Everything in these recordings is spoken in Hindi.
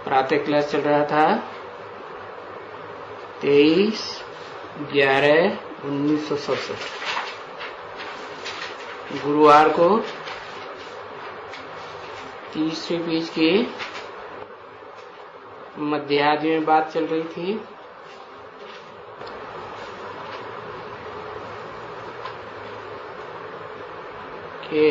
प्रातः क्लास चल रहा था 23/11/1967। गुरुवार को तीसरे पेज के मध्याह्न में बात चल रही थी। कि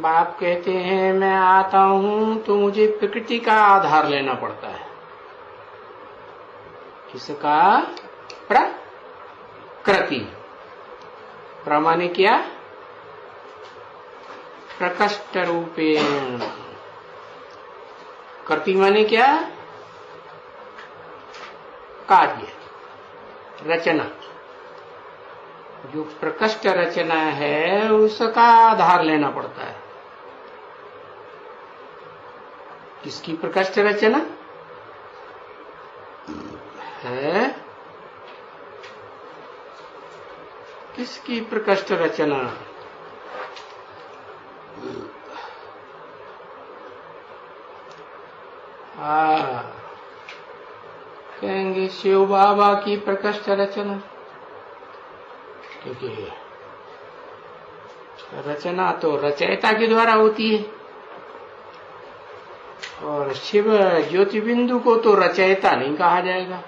बाप कहते हैं मैं आता हूं तो मुझे प्रकृति का आधार लेना पड़ता है। किसका? प्रकृति। प्रमाणे क्या? प्रकष्ट रूपेण। कृति माने क्या? कार्य, रचना। जो प्रकष्ट रचना है उसका आधार लेना पड़ता है। किसकी प्रकष्ट रचना है? किसकी प्रकष्ट रचना? कहेंगे शिव बाबा की प्रकष्ट रचना, क्योंकि रचना तो रचयिता के द्वारा होती है और शिव ज्योति बिंदु को तो रचयिता नहीं कहा जाएगा।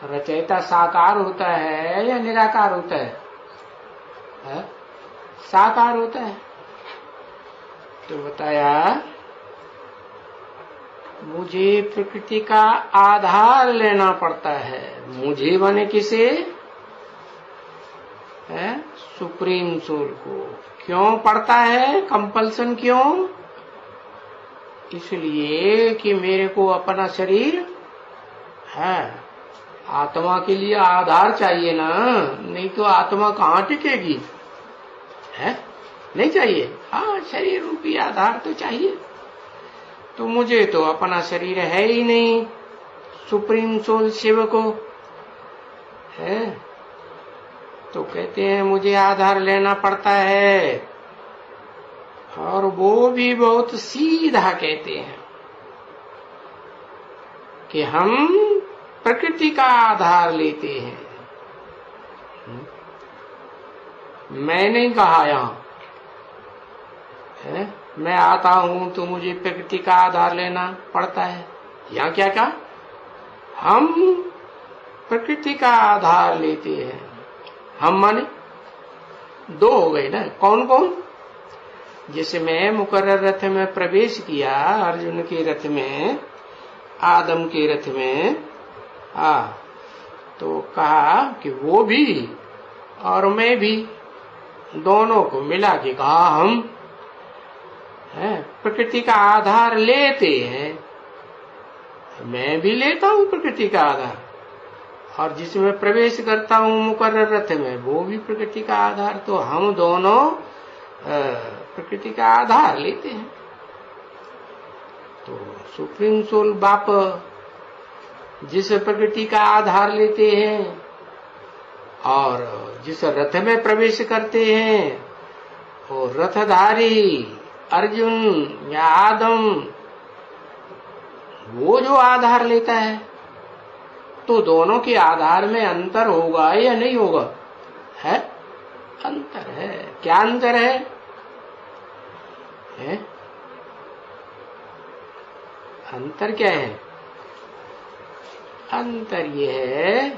रचयिता साकार होता है या निराकार होता है? साकार होता है। तो बताया मुझे प्रकृति का आधार लेना पड़ता है। मुझे बने किसे? सुप्रीम सोल को। क्यों पड़ता है? कंपल्सन क्यों? इसलिए कि मेरे को अपना शरीर है, आत्मा के लिए आधार चाहिए ना, नहीं तो आत्मा कहाँ टिकेगी? है नहीं चाहिए? हाँ, शरीर रूपी आधार तो चाहिए। तो मुझे तो अपना शरीर है ही नहीं, सुप्रीम सोल शिव को है। तो कहते हैं मुझे आधार लेना पड़ता है, और वो भी बहुत सीधा कहते हैं कि हम प्रकृति का आधार लेते हैं। मैं नहीं कहा यहां है मैं आता हूं तो मुझे प्रकृति का आधार लेना पड़ता है। यहां क्या कहा? हम प्रकृति का आधार लेते हैं। हम माने दो हो गए ना। कौन कौन? जैसे मैं मुकर्रर रथ में प्रवेश किया, अर्जुन के रथ में, आदम के रथ में, तो कहा कि वो भी और मैं भी, दोनों को मिला के कहा हम प्रकृति का आधार लेते हैं। मैं भी लेता हूं प्रकृति का आधार, और जिसमें प्रवेश करता हूं मुकर्रर रथ में, वो भी प्रकृति का आधार। तो हम दोनों प्रकृति का आधार लेते हैं। तो सुप्रीम सोल बाप जिस प्रकृति का आधार लेते हैं और जिस रथ में प्रवेश करते हैं, वो रथधारी अर्जुन या आदम, वो जो आधार लेता है, तो दोनों के आधार में अंतर होगा या नहीं होगा? है अंतर है। क्या अंतर है? अंतर क्या है? अंतर ये है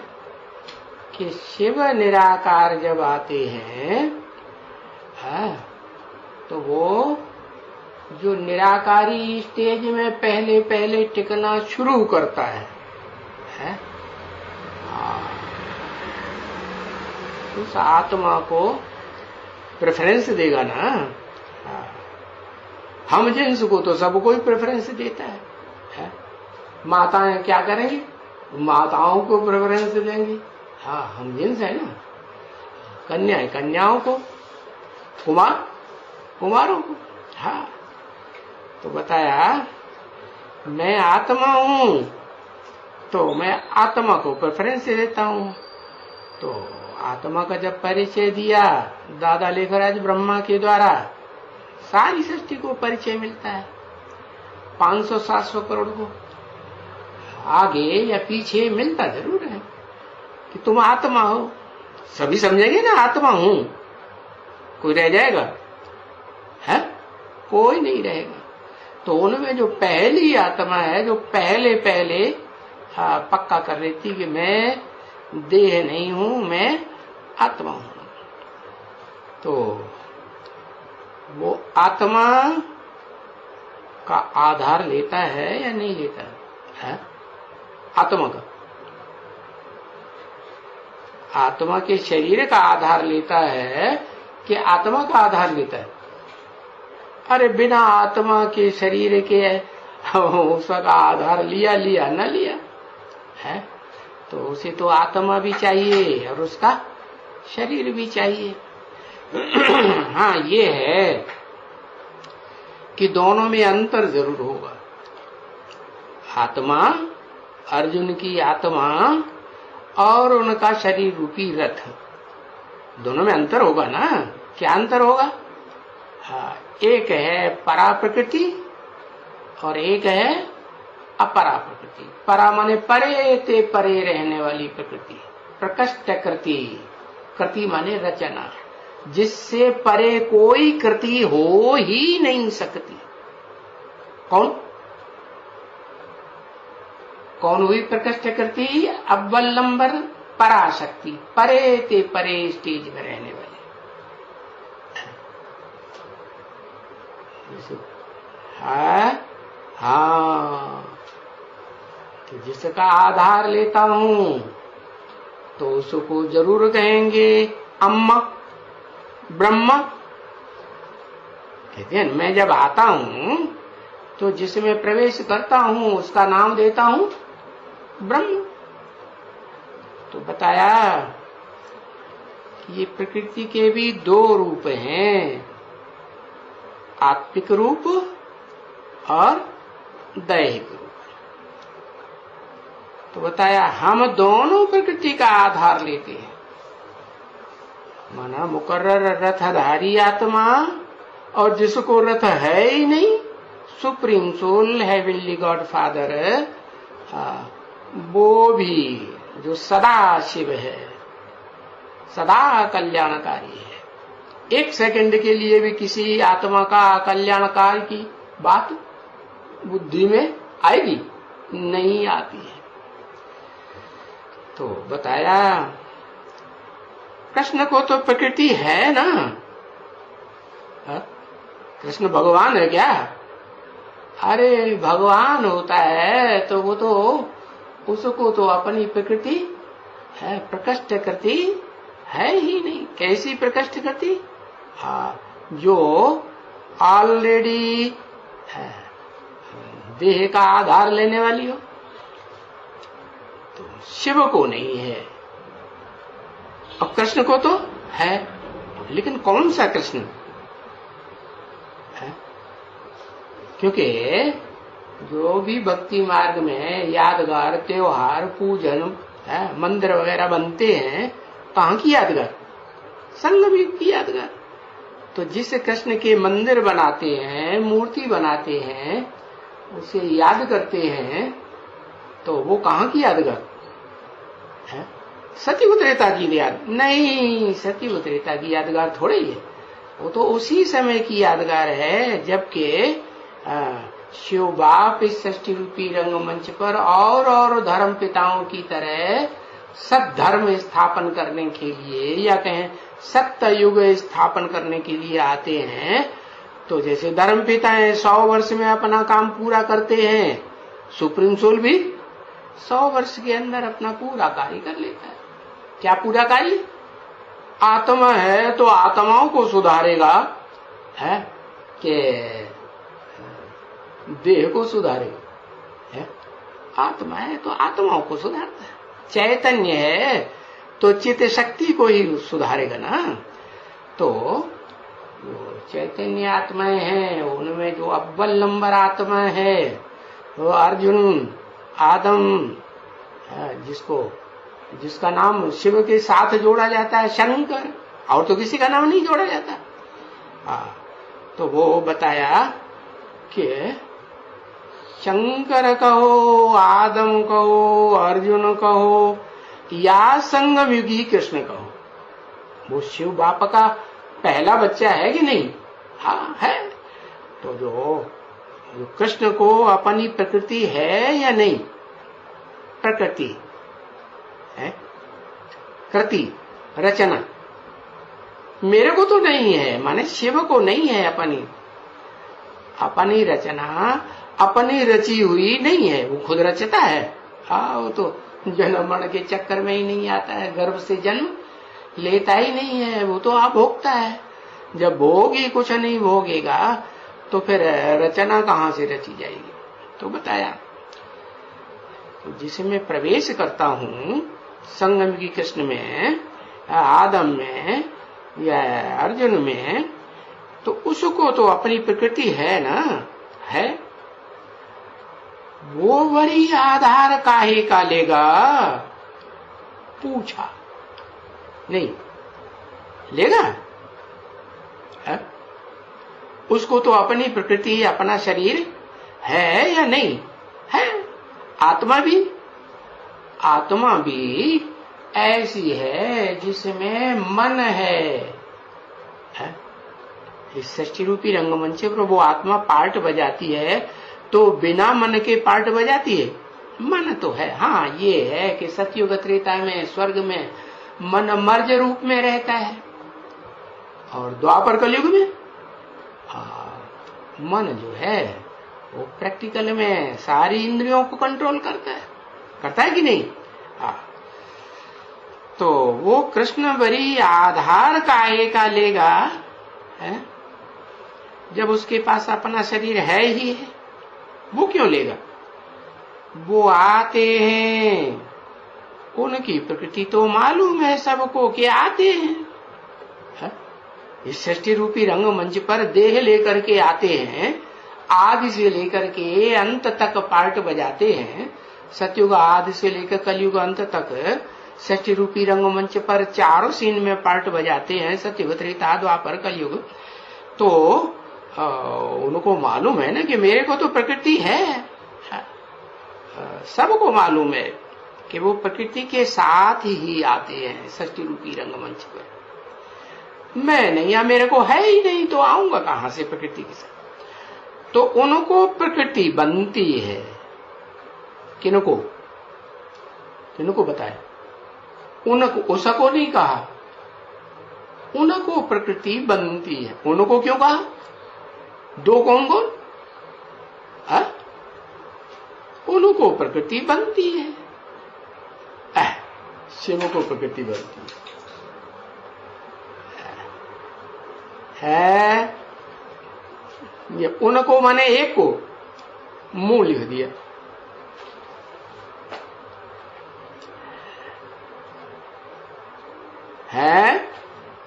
कि शिव निराकार जब आते हैं, तो वो जो निराकारी स्टेज में पहले पहले टिकना शुरू करता है, उस आत्मा को प्रेफरेंस देगा ना। हम जिन्स को तो सबको ही प्रेफरेंस देता है। माताएं क्या करेंगी? माताओं को प्रेफरेंस देंगी। हाँ, हम जिन्स है ना। कन्याएं कन्याओं को, कुमार कुमारों को। हाँ, तो बताया मैं आत्मा हूं तो मैं आत्मा को प्रेफरेंस देता हूं। तो आत्मा का जब परिचय दिया दादा लेखराज ब्रह्मा के द्वारा, सारी सृष्टि को परिचय मिलता है, 500-700 करोड़ को आगे या पीछे मिलता जरूर है कि तुम आत्मा हो। सभी समझेंगे ना आत्मा हूं, कोई रह जाएगा है? कोई नहीं रहेगा। तो उनमें जो पहली आत्मा है, जो पहले पहले पक्का कर रही थी कि मैं देह नहीं हूं, मैं आत्मा हूं, तो वो आत्मा का आधार लेता है या नहीं लेता है? आत्मा का, आत्मा के शरीर का आधार लेता है कि आत्मा का आधार लेता है? अरे बिना आत्मा के शरीर के उसका आधार लिया लिया न लिया है, तो उसे तो आत्मा भी चाहिए और उसका शरीर भी चाहिए। हाँ, ये है कि दोनों में अंतर जरूर होगा। आत्मा, अर्जुन की आत्मा और उनका शरीर रूपी रथ, दोनों में अंतर होगा ना। क्या अंतर होगा? हाँ, एक है परा प्रकृति और एक है अपरा प्रकृति। परा माने परे ते परे रहने वाली प्रकृति, प्रकृष्ट कृति, कृति माने रचना, जिससे परे कोई कृति हो ही नहीं सकती। कौन कौन हुई प्रकृष्ट कृति? अव्वल नंबर पराशक्ति, परे ते परे स्टेज में रहने वाली। हाँ, तो जिसका आधार लेता हूं तो उसको जरूर कहेंगे अम्मा ब्रह्मा। कहते हैं मैं जब आता हूं तो जिसमें प्रवेश करता हूं उसका नाम देता हूं ब्रह्म। तो बताया कि ये प्रकृति के भी दो रूप हैं, आत्मिक रूप और दैहिक रूप। तो बताया हम दोनों प्रकृति का आधार लेते हैं, माना मुकर्रर रथधारी आत्मा और जिसको रथ है ही नहीं, supreme soul heavenly God father, वो भी जो सदा शिव है, सदा कल्याणकारी है। एक सेकंड के लिए भी किसी आत्मा का कल्याणकार की बात बुद्धि में आएगी? नहीं आती है। तो बताया कृष्ण को तो प्रकृति है ना, कृष्ण भगवान है क्या? अरे भगवान होता है तो वो तो उसको तो अपनी प्रकृति है, प्रकृष्ट कृति है ही नहीं। कैसी प्रकृष्ट कृति? हाँ, जो ऑलरेडी देह का आधार लेने वाली हो। तो शिव को नहीं है और कृष्ण को तो है, लेकिन कौन सा कृष्ण है? क्योंकि जो भी भक्ति मार्ग में यादगार, त्योहार, पूजन, मंदिर वगैरह बनते हैं, कहाँ की यादगार? संगम की यादगार। तो जिस कृष्ण के मंदिर बनाते हैं, मूर्ति बनाते हैं, उसे याद करते हैं, तो वो कहाँ की यादगार है? सती त्रेता की याद नहीं, सती त्रेता की यादगार थोड़ी है। वो तो उसी समय की यादगार है जबकि शिव बाप इस षष्ठी रूपी रंगमंच पर और धर्म पिताओं की तरह सद्धर्म स्थापन करने के लिए, या कहें सत्य युग स्थापन करने के लिए आते हैं। तो जैसे धर्म पिता है 100 वर्ष में अपना काम पूरा करते हैं, सुप्रीम सोल भी 100 वर्ष के अंदर अपना पूरा कार्य कर लेता है। क्या पूरा कार्य? आत्मा है तो आत्माओं को सुधारेगा, है कि देह को सुधारेगा? है, आत्मा है तो आत्माओं को सुधारता है। चैतन्य है तो चित्त शक्ति को ही सुधारेगा ना। तो वो चैतन्य आत्माएं हैं, उनमें जो अव्वल नंबर आत्मा है वो अर्जुन, आदम, जिसका नाम शिव के साथ जोड़ा जाता है शंकर, और तो किसी का नाम नहीं जोड़ा जाता। तो वो बताया कि शंकर कहो, आदम कहो, अर्जुन कहो या संगम युगी कृष्ण कहो, वो शिव बाप का पहला बच्चा है कि नहीं? हाँ है। तो जो कृष्ण को अपनी प्रकृति है या नहीं? प्रकृति है, कृति, रचना मेरे को तो नहीं है, माने शिव को नहीं है अपनी रचना, अपनी रची हुई नहीं है। वो खुद रचता है, हाँ, वो तो जन्म मरण के चक्कर में ही नहीं आता है, गर्भ से जन्म लेता ही नहीं है, वो तो आप भोगता है। जब भोग ही कुछ नहीं भोगेगा तो फिर रचना कहां से रची जाएगी? तो बताया, तो जिसमें प्रवेश करता हूं संगम की कृष्ण में, आदम में या अर्जुन में, तो उसको तो अपनी प्रकृति है ना, है। वो वही आधार काहे का लेगा? पूछा नहीं लेगा है? उसको तो अपनी प्रकृति, अपना शरीर है या नहीं है? आत्मा भी ऐसी है जिसमें मन है? इस सृष्टि रूपी रंगमंच पर वो आत्मा पार्ट बजाती है, तो बिना मन के पार्ट बजाती है? मन तो है। हाँ, ये है कि सतयुग त्रेता में स्वर्ग में मन मर्ज रूप में रहता है, और द्वापर कलयुग में मन जो है वो प्रैक्टिकल में सारी इंद्रियों को कंट्रोल करता है कि नहीं? तो वो कृष्ण बरी आधार काहे का लेगा है? जब उसके पास अपना शरीर है ही है, वो क्यों लेगा? वो आते हैं, उनकी प्रकृति तो मालूम है सबको कि आते हैं, इस सृष्टि रूपी रंगमंच पर देह लेकर के आते हैं, आदि से लेकर के अंत तक पार्ट बजाते हैं। सतयुग आदि से लेकर कलयुग अंत तक सृष्टि रूपी रंगमंच पर चारों सीन में पार्ट बजाते हैं, सतयुग त्रेता द्वापर कलयुग। तो उनको मालूम है ना कि मेरे को तो प्रकृति है, सबको मालूम है कि वो प्रकृति के साथ ही आते हैं सृष्टि रूपी रंगमंच पर। मैं नहीं, या मेरे को है ही नहीं, तो आऊंगा कहां से प्रकृति के साथ? तो उनको प्रकृति बनती है। किनको बताया? उनको, उसको नहीं कहा, उनको प्रकृति बनती है। उनको क्यों कहा? दो कौन? उनको प्रकृति बनती है। शिव को प्रकृति बनती है। ये उनको माने एक को मुंह लिख दिया। है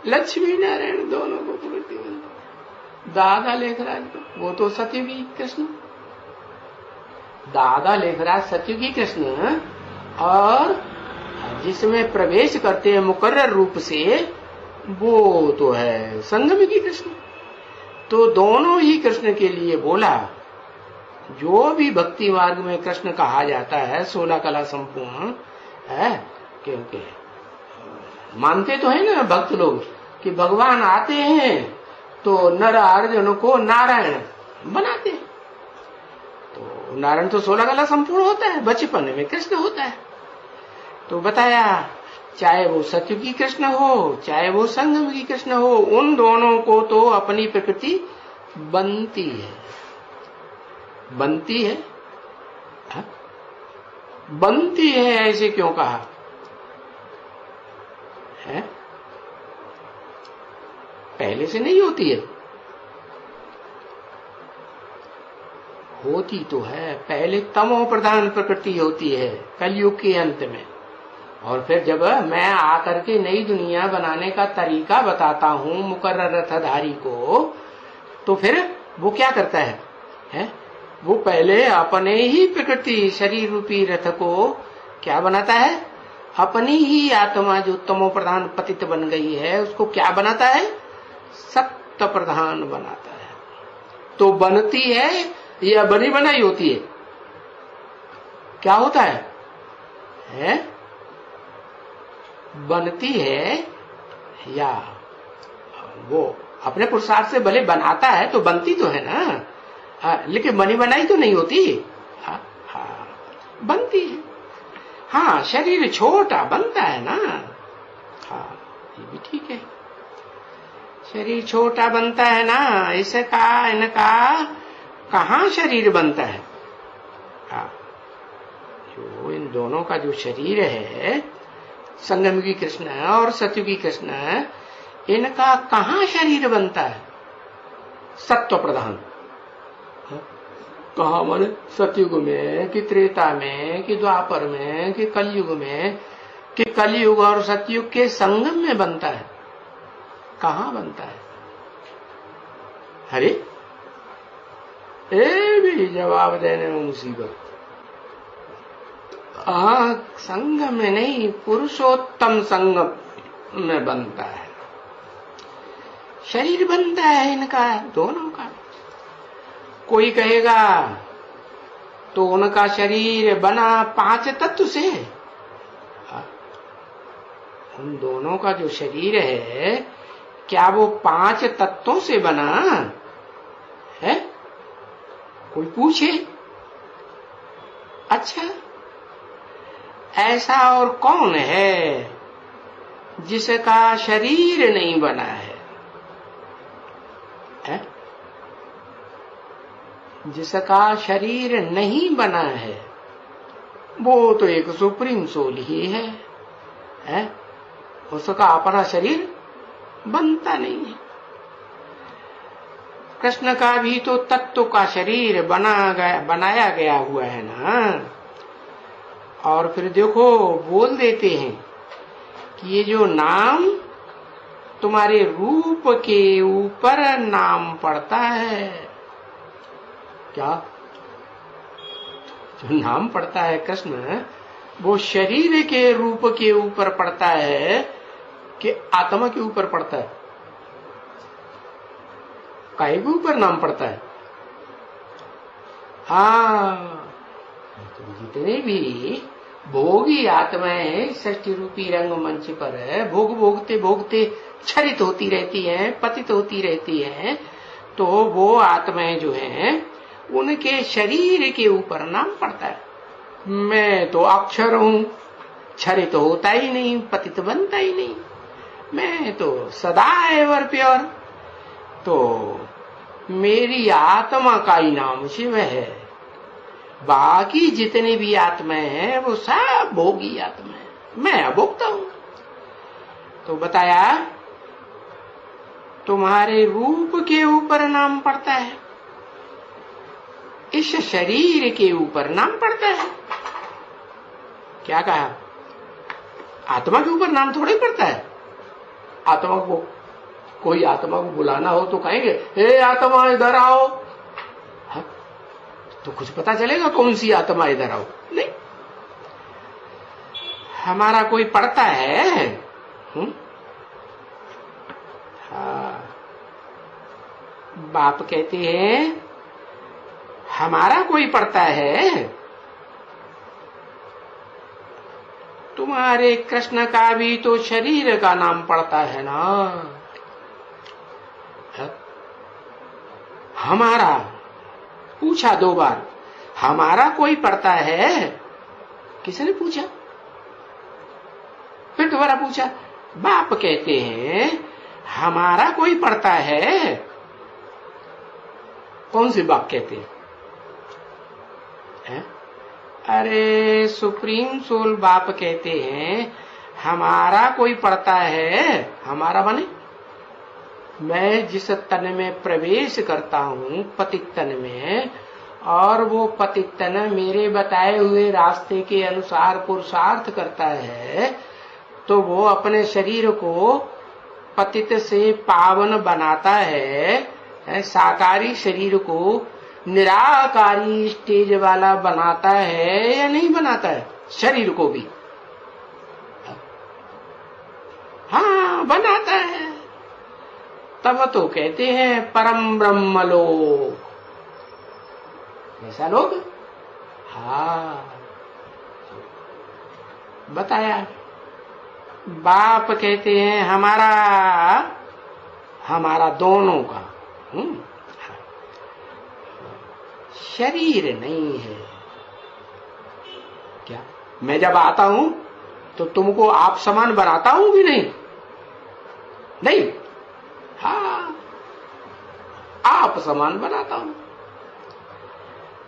लक्ष्मी नारायण दोनों को प्रकृति बनती। दादा लेखराज को, वो तो सतयुगी कृष्ण, दादा लेखराज सतयुगी कृष्ण, और जिसमें प्रवेश करते हैं मुकर्रर रूप से, वो तो है संगमी कृष्ण। तो दोनों ही कृष्ण के लिए बोला। जो भी भक्ति मार्ग में कृष्ण कहा जाता है 16 कला संपूर्ण है, क्योंकि मानते तो है ना भक्त लोग कि भगवान आते हैं तो नर अर्जुन को नारायण बनाते हैं। तो नारायण तो 16 कला संपूर्ण होता है, बचपन में कृष्ण होता है। तो बताया, चाहे वो सतयुगी कृष्ण हो, चाहे वो संगमी कृष्ण हो, उन दोनों को तो अपनी प्रकृति बनती है। बनती है, हा? बनती है, ऐसे क्यों कहा है? पहले से नहीं होती है, होती तो है। पहले तमो प्रधान प्रकृति होती है कलयुग के अंत में, और फिर जब मैं आकर के नई दुनिया बनाने का तरीका बताता हूं मुकर्रर रथधारी को, तो फिर वो क्या करता है? वो पहले अपने ही प्रकृति शरीर रूपी रथ को क्या बनाता है? अपनी ही आत्मा जो तमो प्रधान पतित बन गई है, उसको क्या बनाता है? सत्य प्रधान बनाता है। तो बनती है या बनी बनाई होती है? क्या होता है? बनती है या वो अपने पुरुषार्थ से भले बनाता है तो बनती तो है ना, लेकिन बनी बनाई तो नहीं होती। बनती है। हाँ, शरीर छोटा बनता है ना। हाँ, ये भी ठीक है, शरीर छोटा बनता है ना। इसका इनका कहाँ शरीर बनता है? हाँ, जो इन दोनों का जो शरीर है, संगमयुगी कृष्ण और सतयुगी कृष्ण, इनका कहाँ शरीर बनता है? सत्व प्रधान। कहा माने? सतयुग में कि त्रेता में कि द्वापर में कि कलयुग में, कि कलयुग और सतयुग के संगम में बनता है? कहाँ बनता है? अरे ए भी जवाब देने में मुसीबत। संगम में नहीं, पुरुषोत्तम संगम में बनता है। शरीर बनता है इनका दोनों का। कोई कहेगा तो उनका शरीर बना 5 तत्व से। उन दोनों का जो शरीर है, क्या वो 5 तत्वों से बना है? कोई पूछे? अच्छा, ऐसा और कौन है जिसका शरीर नहीं बना है? जिसका शरीर नहीं बना है वो तो एक सुप्रीम सोल ही है? उसका अपना शरीर बनता नहीं है। कृष्ण का भी तो तत्व का शरीर बनाया गया हुआ है ना। और फिर देखो, बोल देते हैं कि ये जो नाम तुम्हारे रूप के ऊपर नाम पड़ता है। क्या? जो नाम पड़ता है कृष्ण, वो शरीर के रूप के ऊपर पड़ता है कि आत्मा के ऊपर पड़ता है? काहे के ऊपर नाम पड़ता है? हाँ, तो जितने भी भोगी आत्माएं षष्ठी रूपी रंग मंच पर है, भोग भोगते भोगते क्षरित होती रहती हैं, पतित होती रहती हैं, तो वो आत्माएं जो हैं उनके शरीर के ऊपर नाम पड़ता है। मैं तो अक्षर हूं, क्षरित होता ही नहीं, पतित बनता ही नहीं। मैं तो सदा एवर प्योर। तो मेरी आत्मा का ही नाम शिव है। बाकी जितने भी आत्माएं हैं वो सब भोगी आत्मा है, मैं अभोक्ता हूं। तो बताया तुम्हारे रूप के ऊपर नाम पड़ता है, इस शरीर के ऊपर नाम पड़ता है। क्या कहा? आत्मा के ऊपर नाम थोड़ी पड़ता है। आत्मा को, कोई आत्मा को बुलाना हो तो कहेंगे हे आत्मा इधर आओ, तो कुछ पता चलेगा कौन सी आत्मा इधर आओ? नहीं। हमारा कोई पढ़ता है? हाँ, बाप कहते हैं हमारा कोई पढ़ता है? तुम्हारे कृष्ण का भी तो शरीर का नाम पड़ता है ना। हमारा पूछा 2 बार, हमारा कोई पढ़ता है? किसने पूछा? फिर दोबारा पूछा। बाप कहते हैं हमारा कोई पढ़ता है? कौन से बाप कहते हैं? अरे सुप्रीम सोल बाप कहते हैं हमारा कोई पढ़ता है। हमारा माने मैं जिस तन में प्रवेश करता हूं, पतित तन में, और वो पतित तन मेरे बताए हुए रास्ते के अनुसार पुरुषार्थ करता है, तो वो अपने शरीर को पतित से पावन बनाता है, साकारी शरीर को निराकारी स्टेज वाला बनाता है या नहीं बनाता है? शरीर को भी हाँ बनाता है। तब तो कहते हैं परम ब्रह्म लोक। ऐसा लोग, हाँ बताया। बाप कहते हैं हमारा दोनों का शरीर नहीं है। क्या मैं जब आता हूं तो तुमको आप समान बनाता हूं कि नहीं? नहीं, हाँ आप समान बनाता हूं।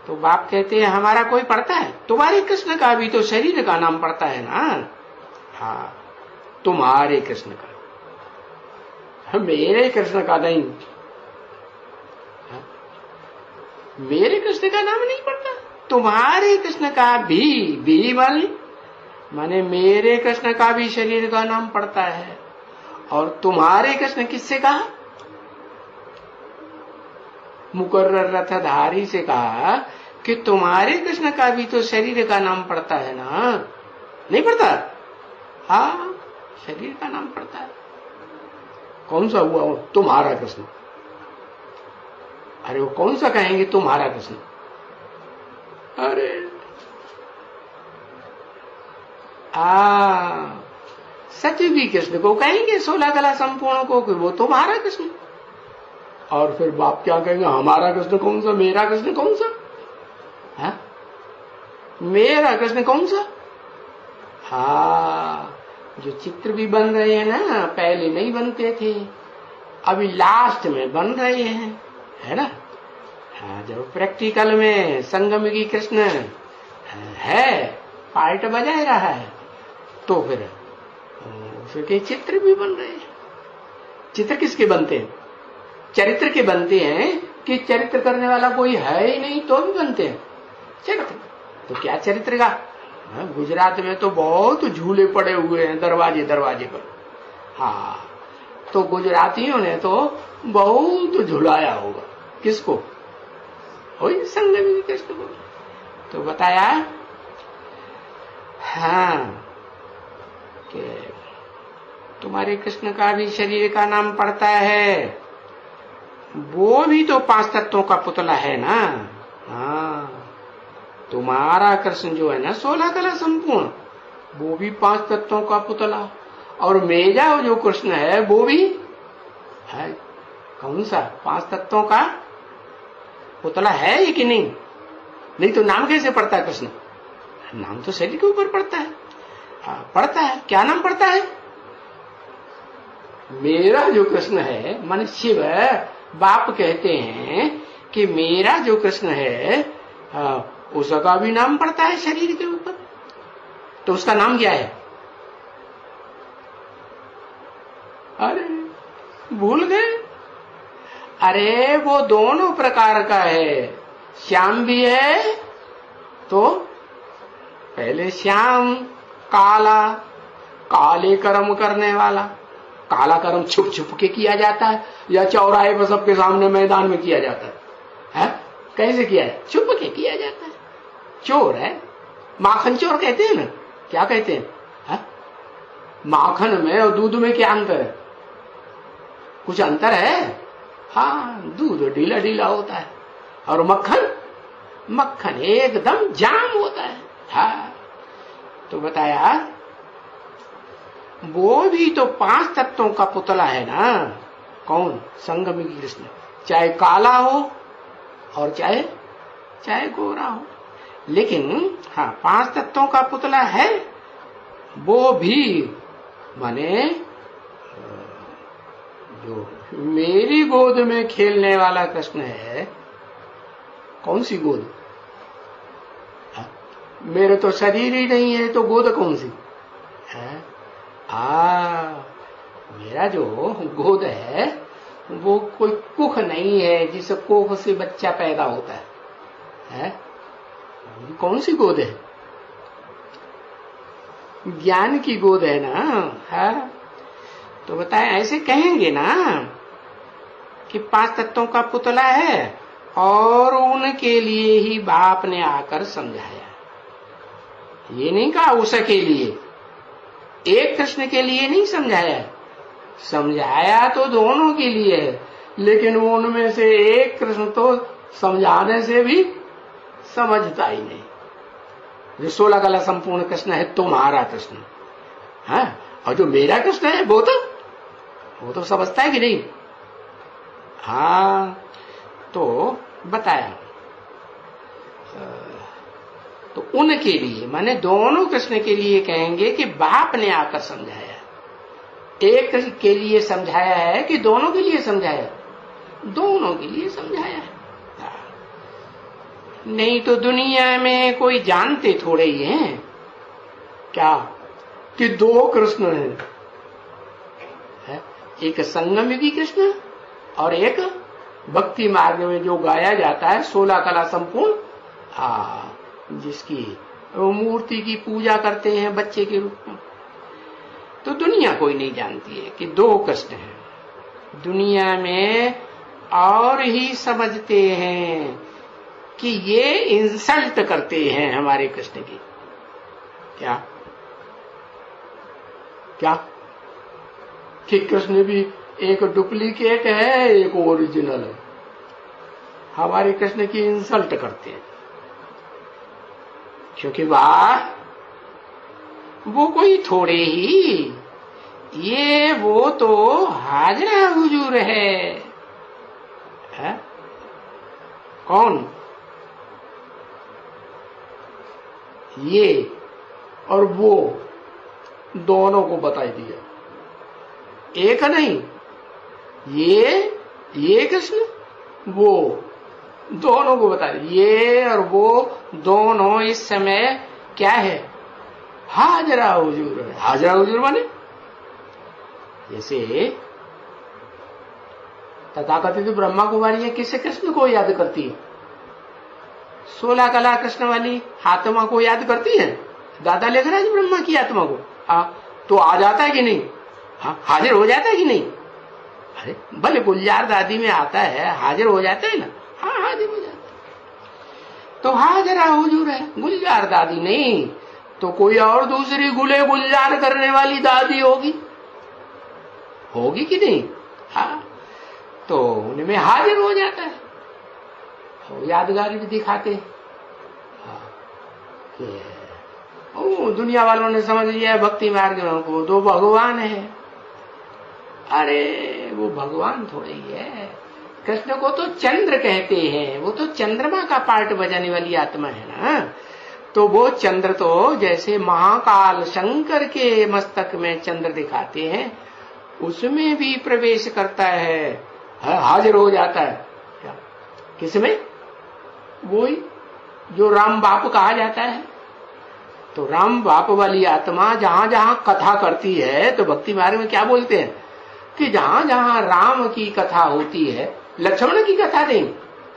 तो बाप कहते हैं हमारा कोई पड़ता है? तुम्हारे कृष्ण का भी तो शरीर का नाम पड़ता है ना। हाँ, तुम्हारे कृष्ण का, मेरे कृष्ण का नहीं। मेरे कृष्ण का नाम नहीं पड़ता, तुम्हारे कृष्ण का भी माने मेरे कृष्ण का भी शरीर का नाम पड़ता है। और तुम्हारे कृष्ण किससे कहा? मुकर्रर रथधारी से कहा कि तुम्हारे कृष्ण का भी तो शरीर का नाम पड़ता है ना। नहीं पड़ता? हाँ, शरीर का नाम पड़ता है। कौन सा हुआ तुम्हारा कृष्ण? अरे वो कौन सा कहेंगे तुम्हारा कृष्ण? अरे सतयुगी कृष्ण को कहेंगे, 16 कला संपूर्ण को, कि वो तुम्हारा कृष्ण। और फिर बाप क्या कहेंगे? हमारा कृष्ण कौन सा, मेरा कृष्ण कौन सा? हा? मेरा कृष्ण कौन सा? हाँ, जो चित्र भी बन रहे हैं ना, पहले नहीं बनते थे, अभी लास्ट में बन रहे हैं, है ना। हाँ, जब प्रैक्टिकल में संगम की कृष्ण है, पार्ट बजा रहा है, तो फिर उसके चित्र भी बन रहे हैं। चित्र किसके बनते हैं? चरित्र के बनते हैं कि चरित्र करने वाला कोई है ही नहीं तो भी बनते हैं चरित्र। तो क्या चरित्र का? गुजरात में तो बहुत झूले पड़े हुए हैं दरवाजे दरवाजे पर। हाँ, तो गुजरातियों ने तो बहुत झुलाया होगा। किसको? वही संगम कृष्ण को। तो बताया हाँ कि तुम्हारे कृष्ण का भी शरीर का नाम पड़ता है, वो भी तो 5 तत्वों का पुतला है ना। हाँ, तुम्हारा कृष्ण जो है ना 16 कला संपूर्ण, वो भी 5 तत्वों का पुतला। और मेरा जो कृष्ण है वो भी है कौन सा? 5 तत्वों का पुतला है कि नहीं? नहीं तो नाम कैसे पड़ता है कृष्ण? नाम तो शरीर के ऊपर पड़ता है। पड़ता है, क्या नाम पड़ता है? मेरा जो कृष्ण है मन शिव, बाप कहते हैं कि मेरा जो कृष्ण है उसका भी नाम पड़ता है शरीर के ऊपर। तो उसका नाम क्या है? अरे भूल गए? अरे वो दोनों प्रकार का है। श्याम भी है, तो पहले श्याम, काला, काले कर्म करने वाला। काला कर्म छुप छुप के किया जाता है या चौराहे पर सबके सामने मैदान में किया जाता है? कैसे किया है? छुप के किया जाता है। चोर है, माखन चोर कहते हैं ना। क्या कहते हैं? माखन में और दूध में क्या अंतर है? कुछ अंतर है? हाँ, दूध ढीला ढीला होता है और मक्खन एकदम जाम होता है। हाँ, तो बताया वो भी तो 5 तत्वों का पुतला है ना। कौन? संगमी कृष्ण। चाहे काला हो और चाहे गोरा हो, लेकिन हाँ 5 तत्वों का पुतला है। वो भी माने जो मेरी गोद में खेलने वाला कृष्ण है। कौन सी गोद? मेरे तो शरीर ही नहीं है, तो गोद कौन सी है? मेरा जो गोद है वो कोई कुख नहीं है जिस कोख से बच्चा पैदा होता है? कौन सी गोद है? ज्ञान की गोद है ना। है तो बताए, ऐसे कहेंगे ना कि 5 तत्वों का पुतला है और उनके लिए ही बाप ने आकर समझाया। ये नहीं कहा उसके लिए, एक कृष्ण के लिए नहीं समझाया। समझाया तो दोनों के लिए है, लेकिन उनमें से एक कृष्ण तो समझाने से भी समझता ही नहीं। जो 16 कला संपूर्ण कृष्ण है तुम्हारा कृष्ण, हाँ, और जो मेरा कृष्ण है वो तो समझता है कि नहीं। हाँ, तो बताया। तो उनके लिए माने दोनों कृष्ण के लिए कहेंगे कि बाप ने आकर समझाया। एक के लिए समझाया है कि दोनों के लिए समझाया? दोनों के लिए समझाया है। नहीं तो दुनिया में कोई जानते थोड़े ही हैं क्या कि दो कृष्ण है, एक संगम युगी कृष्ण और एक भक्ति मार्ग में जो गाया जाता है 16 कला संपूर्ण, जिसकी मूर्ति की पूजा करते हैं बच्चे के रूप में। तो दुनिया कोई नहीं जानती है कि दो कृष्ण हैं। दुनिया में और ही समझते हैं कि ये इंसल्ट करते हैं हमारे कृष्ण की। क्या क्या कि कृष्ण भी एक डुप्लीकेट है, एक ओरिजिनल है। हमारे कृष्ण की इंसल्ट करते हैं क्योंकि वो कोई थोड़े ही, ये वो तो हाजरा हुजूर है? कौन? ये और वो दोनों को बताई दिया, एक नहीं। ये कृष्ण, वो दोनों को बता दिया। ये और वो दोनों इस समय क्या है? हाजरा हुजूर है। हाजरा हुजूर माने जैसे तथाकथित ब्रह्मा कुमारी किससे कृष्ण को याद करती है? 16 कला कृष्ण वाली आत्मा को याद करती है। दादा लिख रहा है ब्रह्मा की आत्मा को, तो आ जाता है कि नहीं? हाजिर हो जाता है कि नहीं? अरे भले गुलजार दादी में आता है, हाजिर हो जाता है ना? हाँ, हाजिर हो जाता है। तो हाजरा हुजूर है, गुलजार दादी नहीं तो कोई और दूसरी गुले गुलजार करने वाली दादी होगी कि नहीं? हाँ, तो उनमें हाजिर हो जाता है। यादगारी भी दिखाते हैं। दुनिया वालों ने समझ लिया है भक्ति मार्ग में को दो भगवान है। अरे वो भगवान थोड़े ही है। कृष्ण को तो चंद्र कहते हैं, वो तो चंद्रमा का पार्ट बजाने वाली आत्मा है ना। तो वो चंद्र तो जैसे महाकाल शंकर के मस्तक में चंद्र दिखाते हैं, उसमें भी प्रवेश करता है, हाजिर हो जाता है। क्या? किसमें? वही जो राम बाप कहा जाता है। तो राम बाप वाली आत्मा जहां जहां कथा करती है, तो भक्ति मार्ग में क्या बोलते हैं कि जहां जहां राम की कथा होती है, लक्ष्मण की कथा नहीं,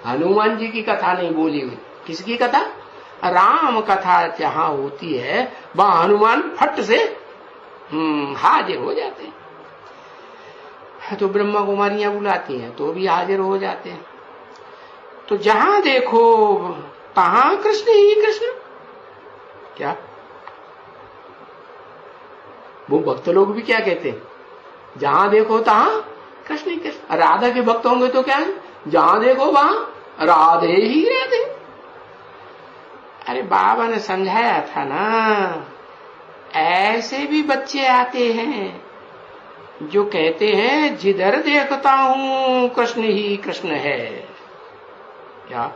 हनुमान जी की कथा नहीं बोली हुई, किसकी कथा? राम कथा जहां होती है वहां हनुमान फट से हाजिर हो जाते हैं। तो ब्रह्मा कुमारियां बुलाती हैं तो भी हाजिर हो जाते हैं। तो जहां देखो तहां कृष्ण ही कृष्ण। क्या वो भक्त लोग भी क्या कहते हैं? जहां देखो तहां कृष्ण ही कृष्ण। राधा के भक्त होंगे तो क्या है? जहां देखो वहां राधे ही राधे। अरे बाबा ने समझाया था ना, ऐसे भी बच्चे आते हैं जो कहते हैं जिधर देखता हूं कृष्ण ही कृष्ण है। क्या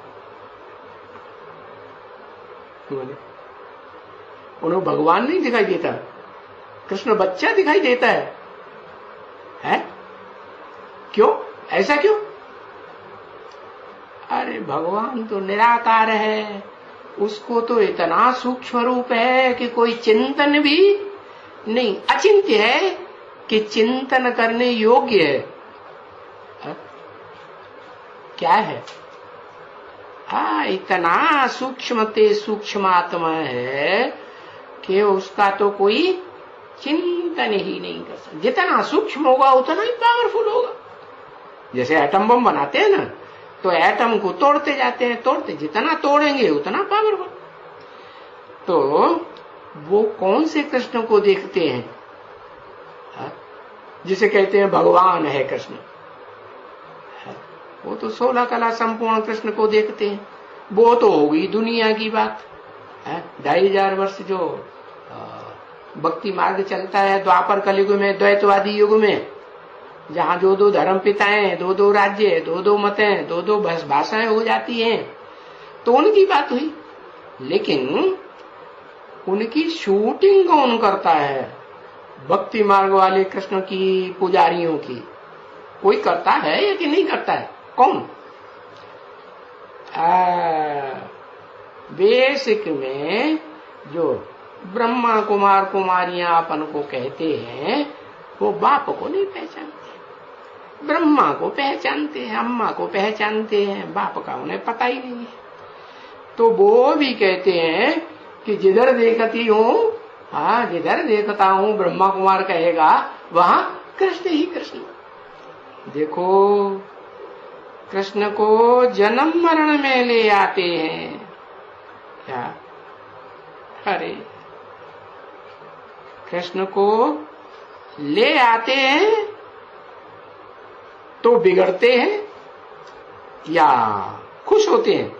उन्हें भगवान नहीं दिखाई देता, कृष्ण बच्चा दिखाई देता है? क्यों? ऐसा क्यों? अरे भगवान तो निराकार है, उसको तो इतना सूक्ष्म रूप है कि कोई चिंतन भी नहीं, अचिंत्य है कि चिंतन करने योग्य है। क्या है? इतना सूक्ष्मते सूक्ष्म आत्मा है कि उसका तो कोई चिंतन ही नहीं कर सकता। जितना सूक्ष्म होगा उतना ही पावरफुल होगा। जैसे एटम बम बनाते हैं ना, तो एटम को तोड़ते जाते हैं, तोड़ते जितना तोड़ेंगे उतना पावरफुल। तो वो कौन से कृष्ण को देखते हैं? जिसे कहते हैं भगवान है कृष्ण, वो तो 16 कला संपूर्ण कृष्ण को देखते हैं। वो तो होगी दुनिया की बात है। 2500 वर्ष जो भक्ति मार्ग चलता है द्वापर कलयुग में, द्वैतवादी युग में, जहां जो दो धर्म पिताएं, दो दो राज्य, दो दो मतें, दो दो भाषाएं हो जाती हैं, तो उनकी बात हुई। लेकिन उनकी शूटिंग कौन करता है? भक्ति मार्ग वाले कृष्ण की पुजारियों की कोई करता है या कि नहीं करता है? कौन? बेसिक में जो ब्रह्मा कुमार कुमारियां अपन को कहते हैं वो बाप को नहीं पहचानते, ब्रह्मा को पहचानते हैं, अम्मा को पहचानते हैं, बाप का उन्हें पता ही नहीं है। तो वो भी कहते हैं कि जिधर देखती हूँ, हाँ जिधर देखता हूँ ब्रह्मा कुमार कहेगा वहां कृष्ण ही कृष्ण। देखो कृष्ण को जन्म मरण में ले आते हैं क्या? अरे कृष्ण को ले आते हैं तो बिगड़ते हैं या खुश होते हैं?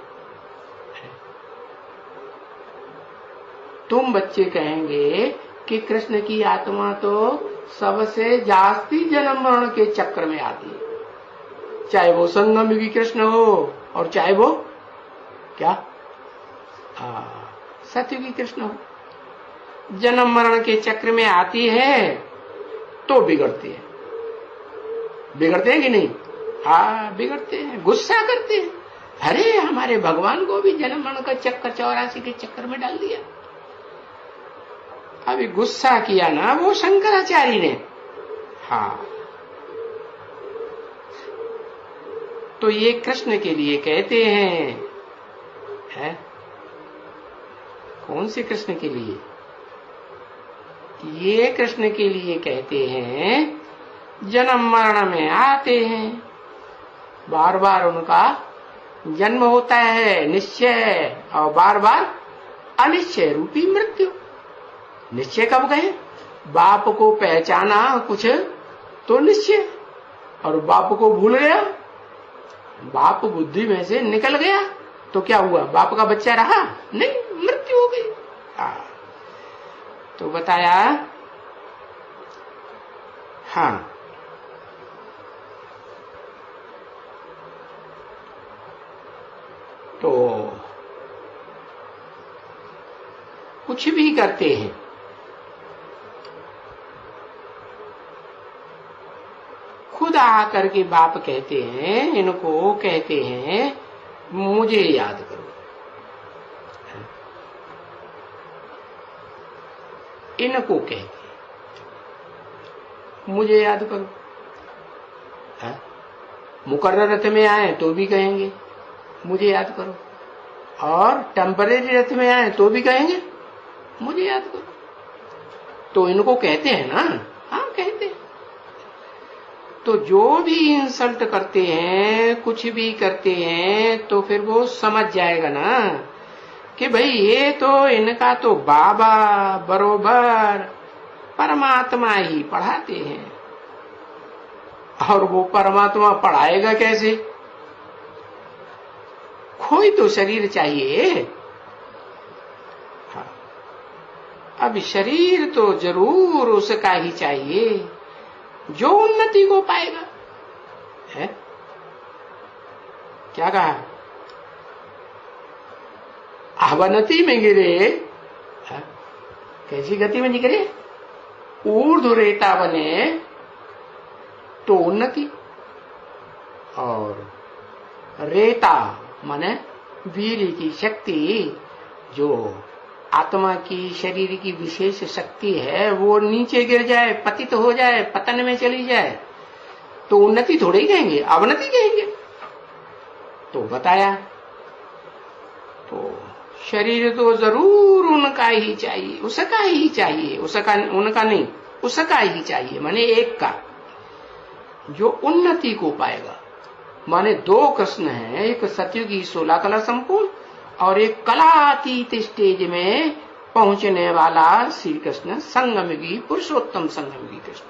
तुम बच्चे कहेंगे कि कृष्ण की आत्मा तो सबसे जास्ती जन्म मरण के चक्र में आती है, चाहे वो संगम युगी कृष्ण हो और चाहे वो क्या सतयुगी कृष्ण हो। जन्म मरण के चक्र में आती है तो बिगड़ते हैं। बिगड़ते हैं कि नहीं? हाँ बिगड़ते हैं, गुस्सा करते हैं। अरे हमारे भगवान को भी जन्म मरण का चक्कर 84 के चक्कर में डाल दिया। अभी गुस्सा किया ना वो शंकराचार्य ने। हाँ तो ये कृष्ण के लिए कहते हैं, है? कौन से कृष्ण के लिए? ये कृष्ण के लिए कहते हैं जन्म मरण में आते हैं, बार बार उनका जन्म होता है निश्चय, और बार बार अनिश्चय रूपी मृत्यु। निश्चय कब गए? बाप को पहचाना कुछ तो निश्चय, और बाप को भूल गया, बाप बुद्धि में से निकल गया तो क्या हुआ? बाप का बच्चा रहा नहीं, मृत्यु हो गई। तो बताया हाँ तो कुछ भी करते हैं, खुद आकर के बाप कहते हैं, इनको कहते हैं मुझे याद करो। इनको कहते हैं मुझे याद करो। मुकर्रर रथ में आए तो भी कहेंगे मुझे याद करो, और टेम्परेरी रथ में आए तो भी कहेंगे मुझे याद करो। तो इनको कहते हैं ना? हाँ कहते हैं। तो जो भी इंसल्ट करते हैं, कुछ भी करते हैं, तो फिर वो समझ जाएगा ना कि भाई ये तो इनका तो बाबा बरोबर परमात्मा ही पढ़ाते हैं। और वो परमात्मा पढ़ाएगा कैसे? कोई तो शरीर चाहिए। हाँ। अब शरीर तो जरूर उसका ही चाहिए जो उन्नति को पाएगा, है? क्या कहा? अवनति में गिरे, है? कैसी गति में गिरे? ऊर्ध्व रेता बने तो उन्नति, और रेता माने वीर की शक्ति, जो आत्मा की शरीर की विशेष शक्ति है, वो नीचे गिर जाए, पतित हो जाए, पतन में चली जाए तो उन्नति थोड़ी ही कहेंगे, अवनति कहेंगे। तो बताया तो शरीर तो जरूर उनका ही चाहिए, उसका ही चाहिए, उसका उनका नहीं, उसका ही चाहिए, माने एक का जो उन्नति को पाएगा। माने दो कृष्ण हैं, एक सतयुगी 16 कला संपूर्ण और एक कलातीत स्टेज में पहुंचने वाला श्री कृष्ण, संगमयुगी पुरुषोत्तम संगमयुगी कृष्ण।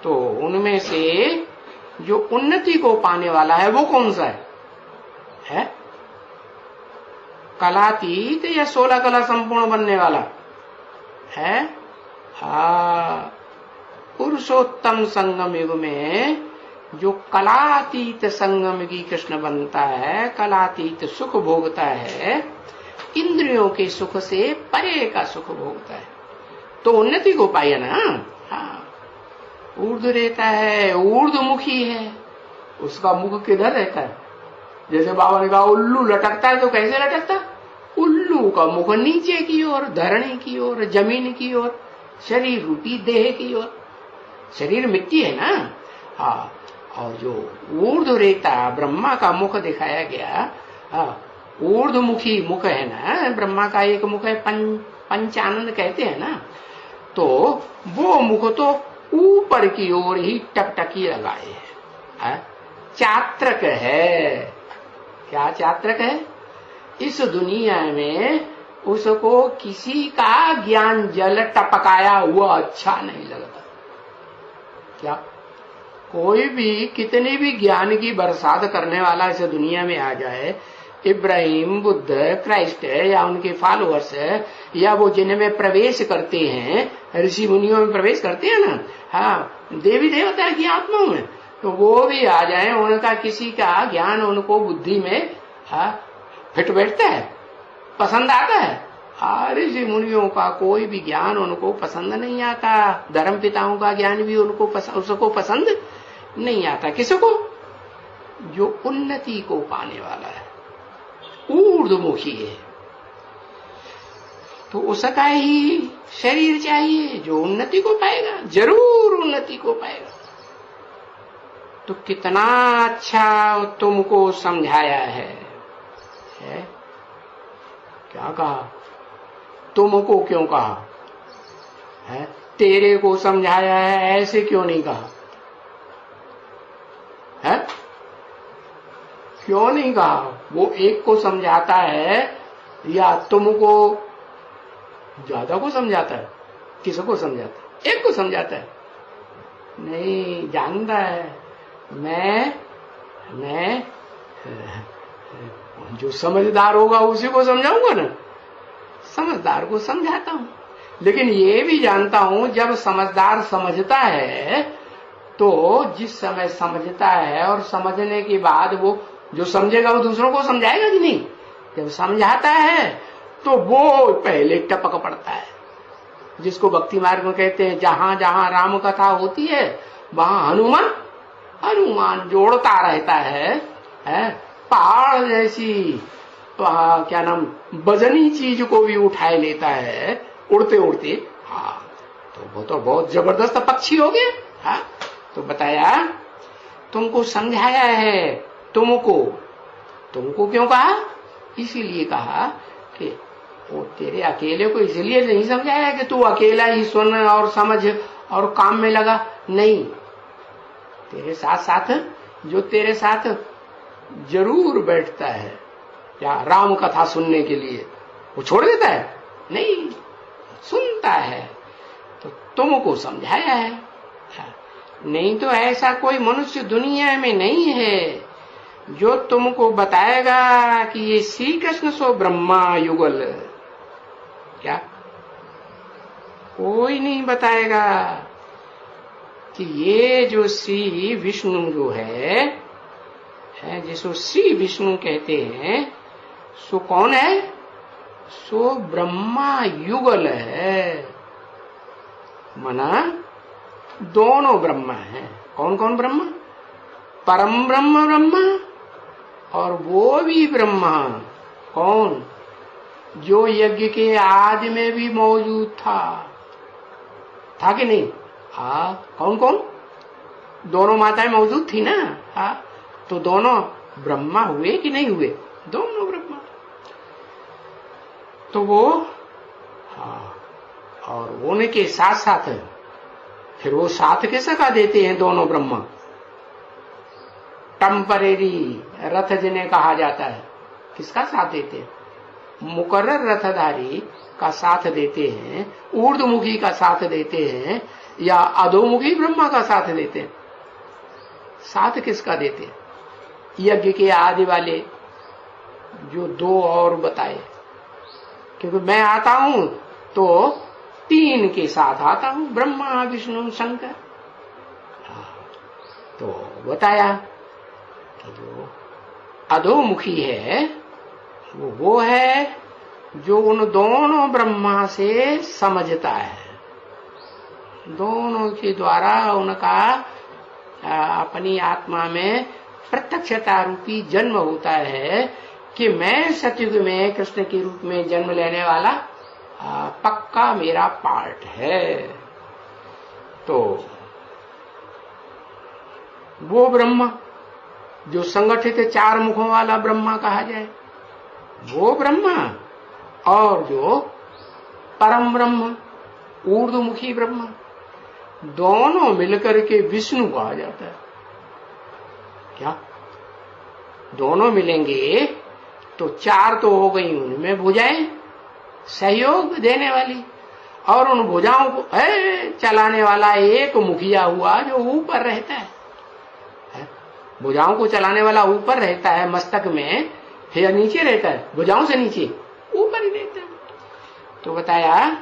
तो उनमें से जो उन्नति को पाने वाला है वो कौन सा है? कलातीत या 16 कला संपूर्ण बनने वाला है? पुरुषोत्तम संगम युग में जो कलातीत संगम की कृष्ण बनता है, कलातीत सुख भोगता है, इंद्रियों के सुख से परे का सुख भोगता है, तो उन्नति को पाए ना। ऊर्ध्व रहता है, ऊर्ध्वमुखी है, उसका मुख किधर रहता है? जैसे बाबा ने कहा उल्लू लटकता है, तो कैसे लटकता? उल्लू का मुख नीचे की ओर, धरने की ओर, जमीन की ओर, शरीर रूपी देह की ओर। शरीर मिट्टी है ना। हाँ, और जो ऊर्ध्व रहता, ब्रह्मा का मुख दिखाया गया, ऊर्ध्वमुखी मुख है ना, ब्रह्मा का एक मुख है, पंचानन कहते हैं ना, तो वो मुख तो ऊपर की ओर ही टकटकी लगाए है, चात्रक है। क्या चात्रक है? इस दुनिया में उसको किसी का ज्ञान जल टपकाया हुआ अच्छा नहीं लगता। क्या कोई भी कितनी भी ज्ञान की बरसात करने वाला इस दुनिया में आ जाए, इब्राहिम, बुद्ध, क्राइस्ट या उनके फॉलोअर्स, या वो जिनमें प्रवेश करते हैं, ऋषि मुनियों में प्रवेश करते हैं ना, हाँ, देवी देवता की आत्माओं में, तो वो भी आ जाए, उनका किसी का ज्ञान उनको बुद्धि में फिट बैठता है, पसंद आता है? ऋषि मुनियों का कोई भी ज्ञान उनको पसंद नहीं आता। धर्म पिताओं का ज्ञान भी उसको पसंद नहीं आता। किसको? जो उन्नति को पाने वाला है, ऊर्ध्वमुखी है, तो उसका ही शरीर चाहिए जो उन्नति को पाएगा, जरूर उन्नति को पाएगा। तो कितना अच्छा तुमको समझाया है? क्या कहा? तुमको क्यों कहा है? तेरे को समझाया है, ऐसे क्यों नहीं कहा है? क्यों नहीं कहा? वो एक को समझाता है या तुमको ज्यादा को समझाता है? किसको समझाता है? एक को समझाता है। नहीं, जानता है मैं जो समझदार होगा उसी को समझाऊंगा ना, समझदार को समझाता हूं। लेकिन ये भी जानता हूं जब समझदार समझता है, तो जिस समय समझता है और समझने के बाद वो जो समझेगा वो दूसरों को समझाएगा कि नहीं? जब समझाता है तो वो पहले टपक पड़ता है, जिसको भक्ति मार्ग में कहते हैं जहां जहां राम कथा होती है वहां हनुमान जोड़ता रहता है, पहाड़ जैसी क्या नाम वजनी चीज को भी उठाए लेता है उड़ते उड़ते। हाँ, तो वो तो बहुत जबरदस्त पक्षी हो गया। हाँ, तो बताया तुमको समझाया है। तुमको क्यों कहा? इसीलिए कहा कि वो तेरे अकेले को इसलिए नहीं समझाया कि तू अकेला ही सुन और समझ और काम में लगा, नहीं, तेरे साथ साथ जो तेरे साथ जरूर बैठता है या राम कथा सुनने के लिए, वो छोड़ देता है? नहीं, सुनता है। तो तुमको समझाया है। नहीं तो ऐसा कोई मनुष्य दुनिया में नहीं है जो तुमको बताएगा कि ये श्री कृष्ण सो ब्रह्मा युगल। क्या कोई नहीं बताएगा कि ये जो श्री विष्णु जो है जिसको श्री विष्णु कहते हैं, सो कौन है? सो ब्रह्मा युगल है। मना दोनों ब्रह्मा है। कौन कौन ब्रह्मा? परम ब्रह्म ब्रह्मा और वो भी ब्रह्मा कौन? जो यज्ञ के आदि में भी मौजूद था कि नहीं? हाँ, कौन कौन? दोनों माताएं मौजूद थी ना। हाँ, तो दोनों ब्रह्मा हुए कि नहीं हुए? दोनों ब्रह्मा। तो वो हाँ, और होने के साथ साथ फिर वो साथ किसका देते हैं? दोनों ब्रह्मा टेम्परेरी रथ जिन्हें कहा जाता है, किसका साथ देते हैं? मुकर्रर रथधारी का साथ देते हैं, ऊर्ध्वमुखी का साथ देते हैं या अधोमुखी ब्रह्मा का साथ देते हैं? साथ किसका देते हैं? यज्ञ के आदि वाले जो 2 और बताए, क्योंकि मैं आता हूं तो 3 के साथ आता हूं, ब्रह्मा विष्णु शंकर। तो बताया कि जो अधोमुखी है वो है जो उन दोनों ब्रह्मा से समझता है, दोनों के द्वारा उनका अपनी आत्मा में प्रत्यक्षता रूपी जन्म होता है कि मैं सतयुग में कृष्ण के रूप में जन्म लेने वाला पक्का मेरा पार्ट है। तो वो ब्रह्मा जो संगठित 4 मुखों वाला ब्रह्मा कहा जाए, वो ब्रह्मा, और जो परम ब्रह्म ऊर्ध्वमुखी ब्रह्मा, दोनों मिलकर के विष्णु कहा जाता है। क्या दोनों मिलेंगे तो 4 तो हो गई, उनमें भुजाएं सहयोग देने वाली, और उन भुजाओं को चलाने वाला एक मुखिया हुआ जो ऊपर रहता है। भुजाओं को चलाने वाला ऊपर रहता है मस्तक में, या नीचे रहता है? भुजाओं से नीचे, ऊपर ही रहता है। तो बताया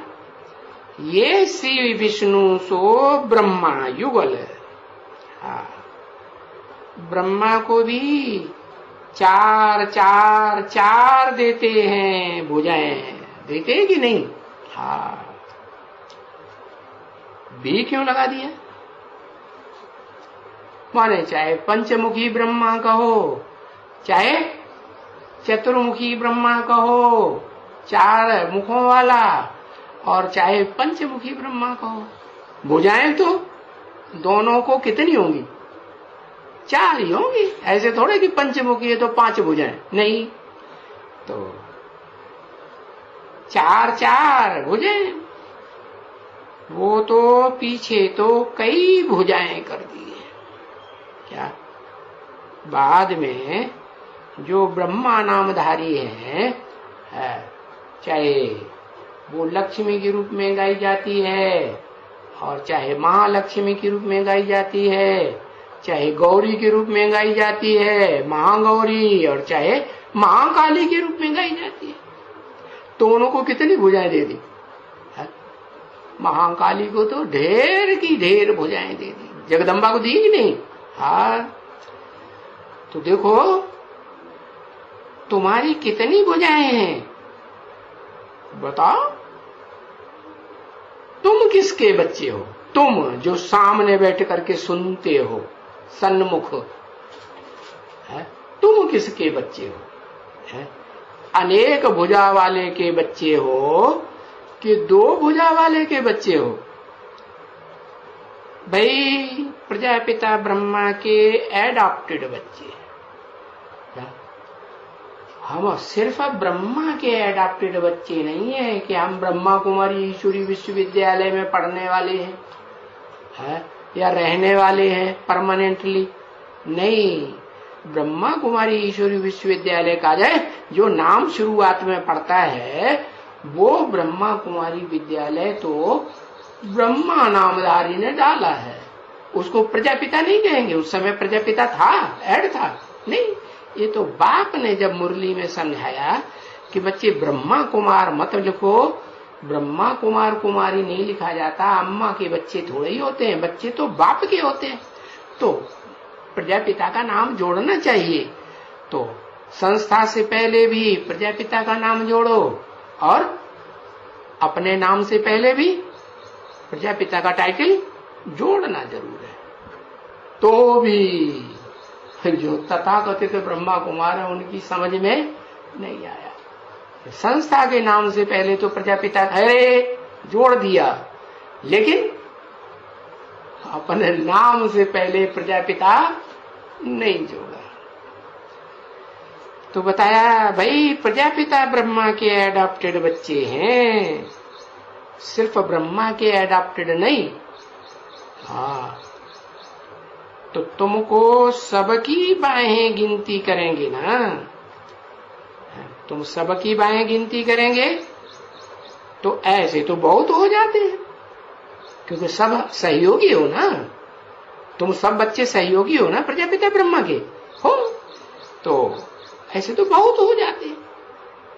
ये श्री विष्णु सो ब्रह्मा युगल। ब्रह्मा को भी 4 देते हैं भुजाएं, देते हैं कि नहीं? भी क्यों लगा दिया? माने चाहे पंचमुखी ब्रह्मा कहो, चाहे चतुर्मुखी ब्रह्मा कहो, 4 मुखों वाला, और चाहे पंचमुखी ब्रह्मा कहो, भुजाएं तो दोनों को कितनी होंगी? 4 ही होंगी। ऐसे थोड़े कि पंचमुखी है तो 5 भुजाएं, नहीं, तो 4 भुजाएं। वो तो पीछे तो कई भुजाएं कर दी है। क्या बाद में जो ब्रह्मा नामधारी है, चाहे वो लक्ष्मी के रूप में गाई जाती है, और चाहे महालक्ष्मी के रूप में गाई जाती है, चाहे गौरी के रूप में गाई जाती है महागौरी, और चाहे महाकाली के रूप में गाई जाती है, तो उनको कितनी भुजाएं दे दी? महाकाली को तो ढेर की ढेर भुजाएं दे दी, जगदम्बा को दी कि नहीं? तो देखो तुम्हारी कितनी भुजाएं हैं, बताओ। तुम किसके बच्चे हो? तुम जो सामने बैठ करके सुनते हो, सन्मुख है, तुम किसके बच्चे हो? है? अनेक भुजा वाले के बच्चे हो कि 2 भुजा वाले के बच्चे हो? भाई प्रजापिता ब्रह्मा के एडॉप्टेड बच्चे। हम सिर्फ ब्रह्मा के एडॉप्टेड बच्चे नहीं है कि हम ब्रह्मा कुमारी ईश्वरी विश्वविद्यालय में पढ़ने वाले हैं, या रहने वाले हैं परमानेंटली। नहीं, ब्रह्मा कुमारी ईश्वरी विश्वविद्यालय का जाए जो नाम शुरुआत में पड़ता है, वो ब्रह्मा कुमारी विद्यालय तो ब्रह्मा नामधारी ने डाला है। उसको प्रजापिता नहीं कहेंगे, उस समय प्रजापिता था, ऐड था नहीं। ये तो बाप ने जब मुरली में समझाया कि बच्चे ब्रह्मा कुमार मत लिखो, ब्रह्मा कुमार कुमारी नहीं लिखा जाता, अम्मा के बच्चे थोड़े ही होते हैं, बच्चे तो बाप के होते हैं, तो प्रजापिता का नाम जोड़ना चाहिए। तो संस्था से पहले भी प्रजापिता का नाम जोड़ो, और अपने नाम से पहले भी प्रजापिता का टाइटल जोड़ना जरूर है। तो भी फिर जो तथाकथित ब्रह्मा कुमार है उनकी समझ में नहीं आया। संस्था के नाम से पहले तो प्रजापिता जोड़ दिया, लेकिन अपने नाम से पहले प्रजापिता नहीं जोड़ा। तो बताया भाई प्रजापिता ब्रह्मा के एडॉप्टेड बच्चे हैं, सिर्फ ब्रह्मा के एडॉप्टेड नहीं। तो तुमको सबकी बाहें गिनती करेंगे ना, तुम सबकी बाहें गिनती करेंगे तो ऐसे तो बहुत हो जाते हैं, क्योंकि सब सहयोगी हो ना, तुम सब बच्चे सहयोगी हो ना प्रजापिता ब्रह्मा के हो। तो ऐसे तो बहुत हो जाते हैं।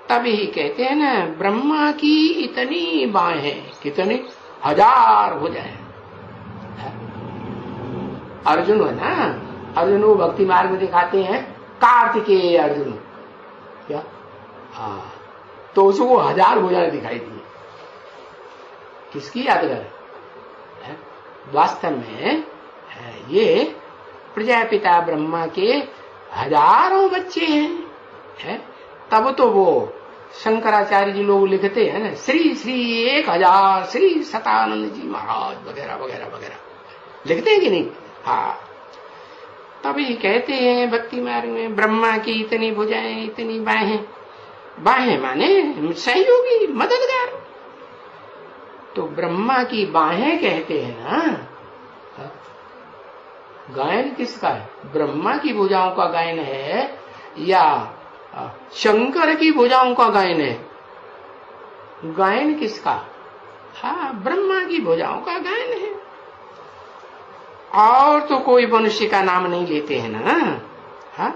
तभी कहते हैं ना, ब्रह्मा की इतनी बाहें, कितनी 1000 हो जाए। अर्जुन है ना, अर्जुन वो भक्ति मार्ग में दिखाते हैं कार्तिकेय अर्जुन, क्या तो उसको 1000 भुजाएं दिखाई दी। किसकी यादगार है? वास्तव में ये प्रजापिता ब्रह्मा के हजारों बच्चे हैं। तब तो वो शंकराचार्य जी लोग लिखते हैं ना, श्री श्री 1000 श्री सतानंद जी महाराज वगैरह वगैरह वगैरह लिखते हैं कि नहीं? हाँ, तभी कहते हैं भक्ति मार्ग में ब्रह्मा की इतनी भुजाएं, इतनी बाहें। बाहें माने सहयोगी, मददगार। तो ब्रह्मा की बाहें कहते हैं ना। गायन किसका है? ब्रह्मा की भुजाओं का गायन है या शंकर की भुजाओं का गायन है? गायन किसका? हाँ, ब्रह्मा की भुजाओं का गायन है। और तो कोई मनुष्य का नाम नहीं लेते हैं ना। हाँ,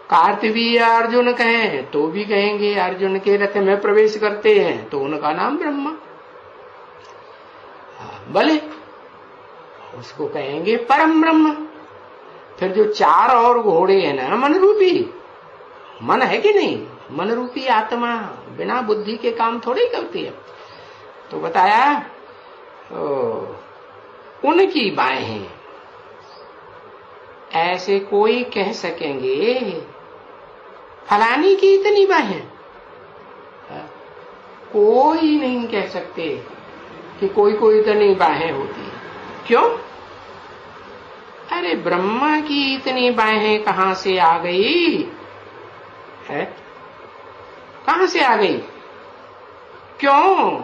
कार्तिवीय अर्जुन कहें तो भी कहेंगे अर्जुन के रथ में प्रवेश करते हैं तो उनका नाम ब्रह्मा। भले उसको कहेंगे परम ब्रह्म। फिर जो 4 और घोड़े हैं ना, मन रूपी, मन है कि नहीं? मन रूपी आत्मा बिना बुद्धि के काम थोड़े ही करती है। तो बताया उनकी बाहें। ऐसे कोई कह सकेंगे फलानी की इतनी बाहें? कोई नहीं कह सकते कि कोई कोई इतनी बाहें होती है। क्यों? अरे ब्रह्मा की इतनी बाहें कहां से आ गई है? कहां से आ गई? क्यों?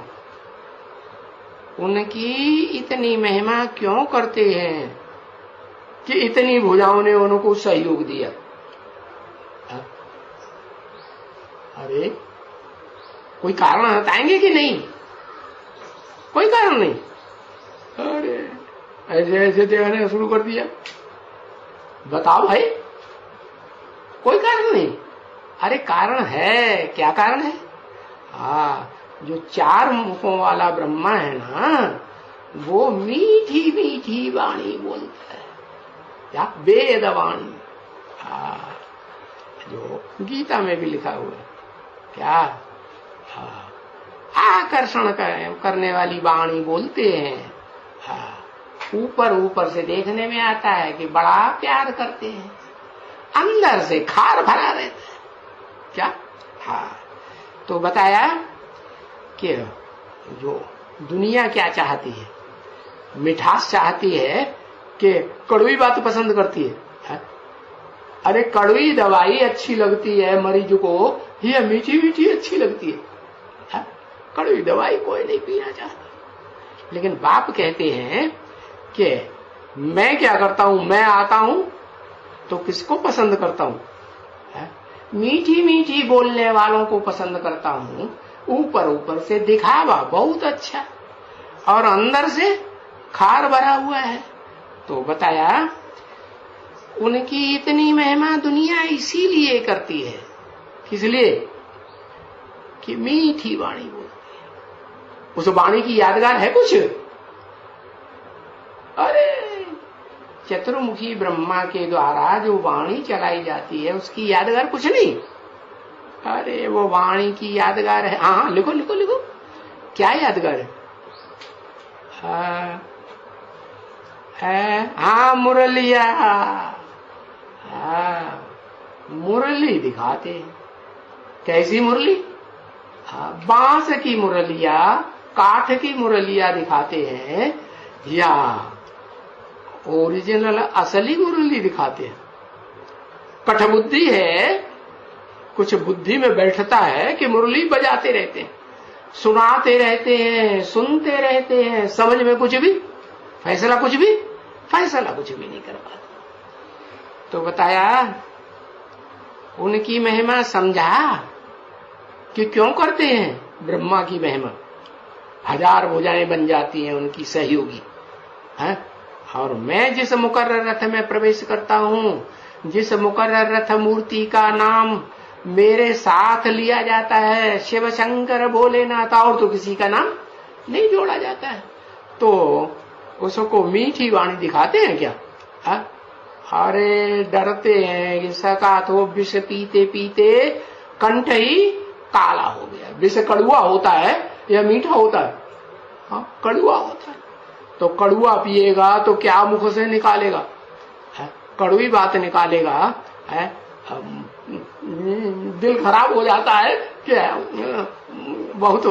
उनकी इतनी महिमा क्यों करते हैं कि इतनी भुजाओं ने उनको सहयोग दिया? अरे कोई कारण बताएंगे कि नहीं? कोई कारण नहीं। अरे ऐसे ऐसे देखने शुरू कर दिया। बताओ भाई, कोई कारण नहीं। अरे कारण है। क्या कारण है? जो 4 मुखों वाला ब्रह्मा है ना, वो मीठी मीठी वाणी बोलता है। क्या? वेदवाणी। जो गीता में भी लिखा हुआ है। क्या? आकर्षण करने वाली वाणी बोलते हैं। ऊपर ऊपर से देखने में आता है कि बड़ा प्यार करते हैं, अंदर से खार भरा रहता है। क्या? तो बताया कि जो दुनिया क्या चाहती है? मिठास चाहती है कि कड़वी बात पसंद करती है? अरे कड़वी दवाई अच्छी लगती है मरीज को, या मीठी मीठी अच्छी लगती है? कड़वी दवाई कोई नहीं पीना चाहता। लेकिन बाप कहते हैं कि मैं क्या करता हूं, मैं आता हूं तो किसको पसंद करता हूं? मीठी मीठी बोलने वालों को पसंद करता हूं। ऊपर ऊपर से दिखावा बहुत अच्छा और अंदर से खार भरा हुआ है। तो बताया उनकी इतनी महिमा दुनिया इसीलिए करती है। किस लिए? कि मीठी वाणी बोलती है। उस वाणी की यादगार है कुछ? अरे चतुर्मुखी ब्रह्मा के द्वारा जो वाणी चलाई जाती है उसकी यादगार कुछ नहीं। अरे वो वाणी की यादगार है। हाँ, लिखो लिखो लिखो। क्या यादगार है? हाँ, मुरलिया। मुरली दिखाते हैं। कैसी मुरली? बांस की मुरलिया, काठ की मुरलिया दिखाते हैं या ओरिजिनल असली मुरली दिखाते हैं? कठबुद्धि है, कुछ बुद्धि में बैठता है कि मुरली बजाते रहते हैं, सुनाते रहते हैं, सुनते रहते हैं, समझ में कुछ भी, फैसला कुछ भी नहीं कर पाते। तो बताया उनकी महिमा समझा कि क्यों करते हैं ब्रह्मा की महिमा। 1000 भुजाएं बन जाती हैं उनकी सहयोगी है। और मैं जिस मुकर्रर रथ में प्रवेश करता हूं, जिस मुकर्रर रथ मूर्ति का नाम मेरे साथ लिया जाता है, शिव शंकर भोलेनाथ, और तो किसी का नाम नहीं जोड़ा जाता है, तो उसको मीठी वाणी दिखाते हैं क्या? हा? अरे डरते हैं कि सका तो विष पीते पीते कंठ ही काला हो गया। विष कड़ुआ होता है या मीठा होता है? हाँ, कड़ुआ होता है। तो कड़ुआ पिएगा तो क्या मुख से निकालेगा? कड़वी बात निकालेगा है। दिल खराब हो जाता है कि बहुत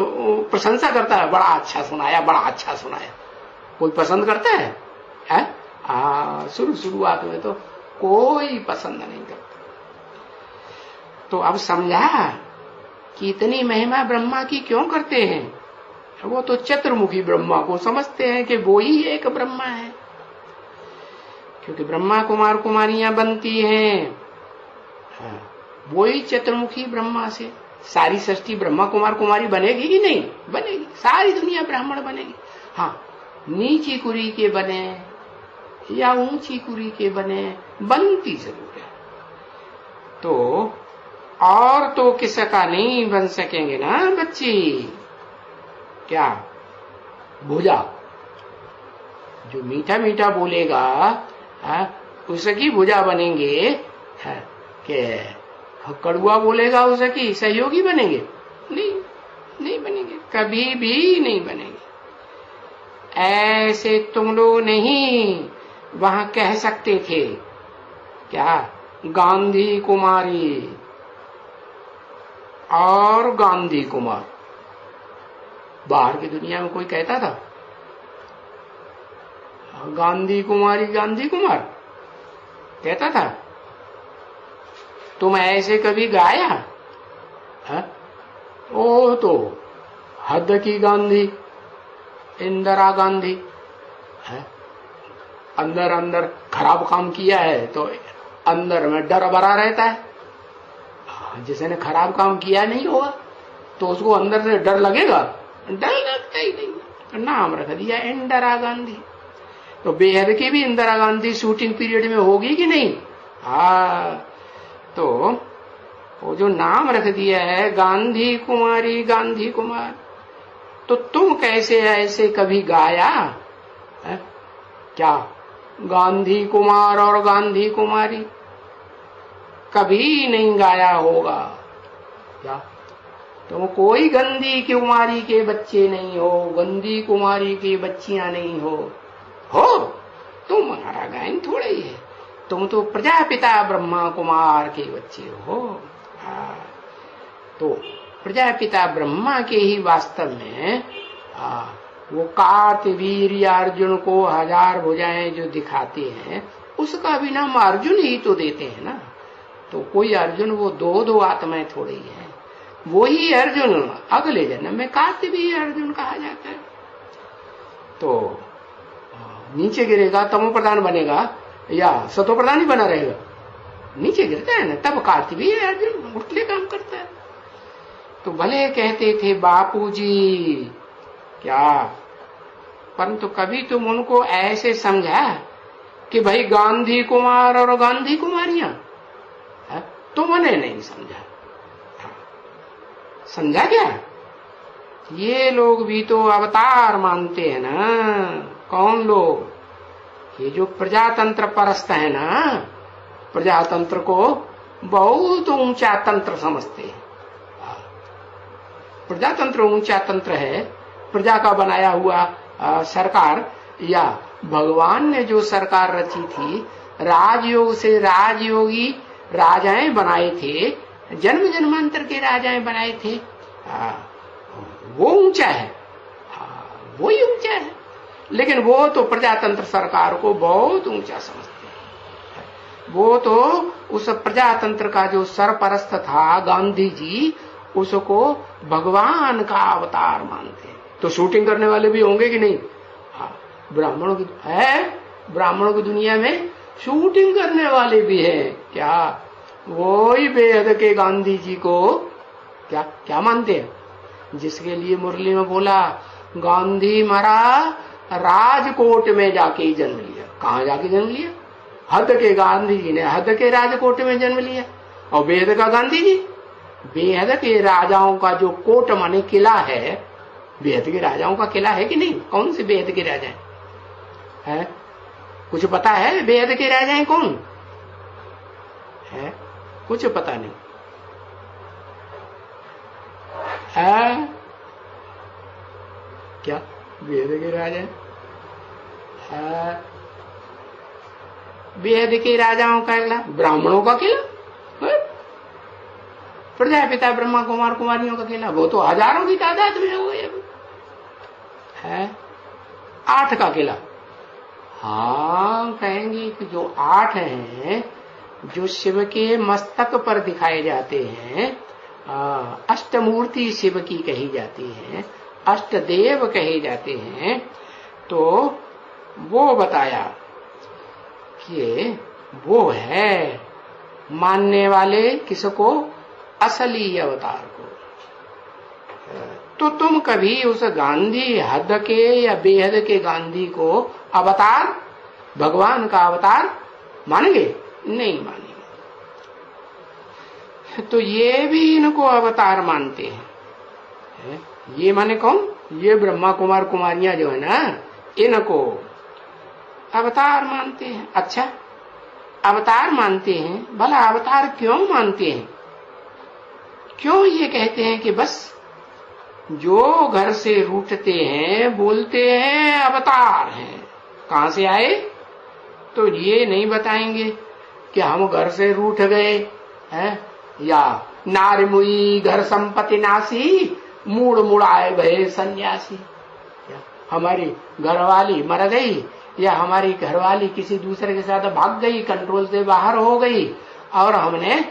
प्रशंसा करता है, बड़ा अच्छा सुनाया, बड़ा अच्छा सुनाया। कोई पसंद करता है? शुरुआत में तो कोई पसंद नहीं करता। तो अब समझा कि इतनी महिमा ब्रह्मा की क्यों करते हैं? वो तो चतुर्मुखी ब्रह्मा को समझते हैं कि वो ही एक ब्रह्मा है, क्योंकि ब्रह्मा कुमार कुमारियां बनती हैं, वो ही चतुर्मुखी ब्रह्मा से। सारी सृष्टि ब्रह्मा कुमार कुमारी बनेगी कि नहीं बनेगी? सारी दुनिया ब्राह्मण बनेगी। हाँ, नीची कुरी के बने या ऊंची कुरी के बने, बनती जरूर है। तो और तो किसका नहीं बन सकेंगे ना बच्ची? क्या? भुजा। जो मीठा मीठा बोलेगा उसकी भुजा बनेंगे, कि कड़ुआ बोलेगा उसकी सहयोगी बनेंगे? नहीं बनेंगे, कभी भी नहीं बनेंगे। ऐसे तुम लोग नहीं वहां कह सकते थे क्या? गांधी कुमारी और गांधी कुमार। बाहर की दुनिया में कोई कहता था गांधी कुमारी गांधी कुमार कहता था? तुम ऐसे कभी गाया? ओ तो हद की गांधी, इंदिरा गांधी है। अंदर अंदर खराब काम किया है तो अंदर में डर भरा रहता है। जिसने खराब काम किया नहीं होगा तो उसको अंदर से डर लगेगा? डर लगता ही नहीं। नाम रख दिया इंदिरा गांधी। तो बेहद की भी इंदिरा गांधी शूटिंग पीरियड में होगी कि नहीं? तो वो जो नाम रख दिया है गांधी कुमारी गांधी कुमार, तो तुम कैसे ऐसे कभी गाया है? क्या गांधी कुमार और गांधी कुमारी कभी नहीं गाया होगा क्या? तुम कोई गंदी कुमारी के बच्चे नहीं हो, गंदी कुमारी की बच्चियां नहीं हो तुम हमारा गायन थोड़ा ही है। तुम तो प्रजापिता ब्रह्मा कुमार के बच्चे हो। तो प्रजापिता ब्रह्मा के ही वास्तव में वो कार्तवीर्य अर्जुन को 1000 भुजाएं जो दिखाते हैं, उसका भी नाम अर्जुन ही तो देते हैं ना। तो कोई अर्जुन वो दो आत्माएं थोड़ी है, वो ही अर्जुन अगले जन्म में कार्तवीर्य अर्जुन कहा जाता है। तो नीचे गिरेगा तमो प्रधान बनेगा या सतो प्रधान ही बना रहेगा? नीचे गिरता है ना, तब कार्तवीर्य अर्जुन उठले काम करता है। तो भले कहते थे बापूजी क्या, परंतु कभी तुम उनको ऐसे समझा कि भाई गांधी कुमार और गांधी कुमारियां? तुमने नहीं समझा। समझा क्या? ये लोग भी तो अवतार मानते हैं ना। कौन लोग? ये जो प्रजातंत्र परस्त है ना, प्रजातंत्र को बहुत ऊंचा तंत्र समझते हैं। प्रजातंत्र ऊंचा तंत्र है, प्रजा का बनाया हुआ सरकार, या भगवान ने जो सरकार रची थी, राजयोग से राजयोगी राजाएं बनाए थे, जन्म जन्मांतर के राजाएं बनाए थे, वो ऊंचा है, वो ही ऊंचा है। लेकिन वो तो प्रजातंत्र सरकार को बहुत ऊंचा समझते हैं। वो तो उस प्रजातंत्र का जो सरपरस्त था गांधी जी, उसको भगवान का अवतार मानते हैं। तो शूटिंग करने वाले भी होंगे कि नहीं? ब्राह्मणों की है, ब्राह्मणों की दुनिया में शूटिंग करने वाले भी हैं। क्या वो ही बेहद के गांधी जी को क्या क्या मानते हैं? जिसके लिए मुरली में बोला गांधी मरा राजकोट में जाके जन्म लिया। कहाँ जाके जन्म लिया? हद के गांधी जी ने हद के राजकोट में जन्म लिया, और बेहद का गांधी जी बेहद के राजाओं का जो कोट माने किला है, बेहद के राजाओं का किला है कि नहीं? कौन से बेहद के राजा है? कुछ पता है बेहद के राजा हैं कौन है? कुछ पता नहीं है? क्या बेहद के राजा है? बेहद के राजाओं का किला, ब्राह्मणों का किला, प्रजापिता ब्रह्मा कुमार कुमारियों का किला, वो तो हजारों की तादाद में हो गए है। 8 का किला, हाँ कहेंगे कि जो 8 हैं जो शिव के मस्तक पर दिखाए जाते हैं, अष्टमूर्ति शिव की कही जाती है, अष्टदेव कहे जाते हैं, तो वो बताया कि वो है मानने वाले किसको? असली अवतार को। तो तुम कभी उस गांधी हद के या बेहद के गांधी को अवतार, भगवान का अवतार मानेंगे? नहीं मानेंगे। तो ये भी इनको अवतार मानते हैं। ये माने कौन? ये ब्रह्मा कुमार कुमारियां जो है ना, इनको अवतार मानते हैं। अच्छा, अवतार मानते हैं, भला अवतार क्यों मानते हैं? क्यों ये कहते हैं कि बस जो घर से रूठते हैं बोलते हैं अवतार हैं? कहां से आए? तो ये नहीं बताएंगे कि हम घर से रूठ गए हैं, या नारी मुई घर संपत्ति नासी, मूड मुड़ाए भये सन्यासी, हमारी घरवाली मर गई, या हमारी घरवाली किसी दूसरे के साथ भाग गई, कंट्रोल से बाहर हो गई, और हमने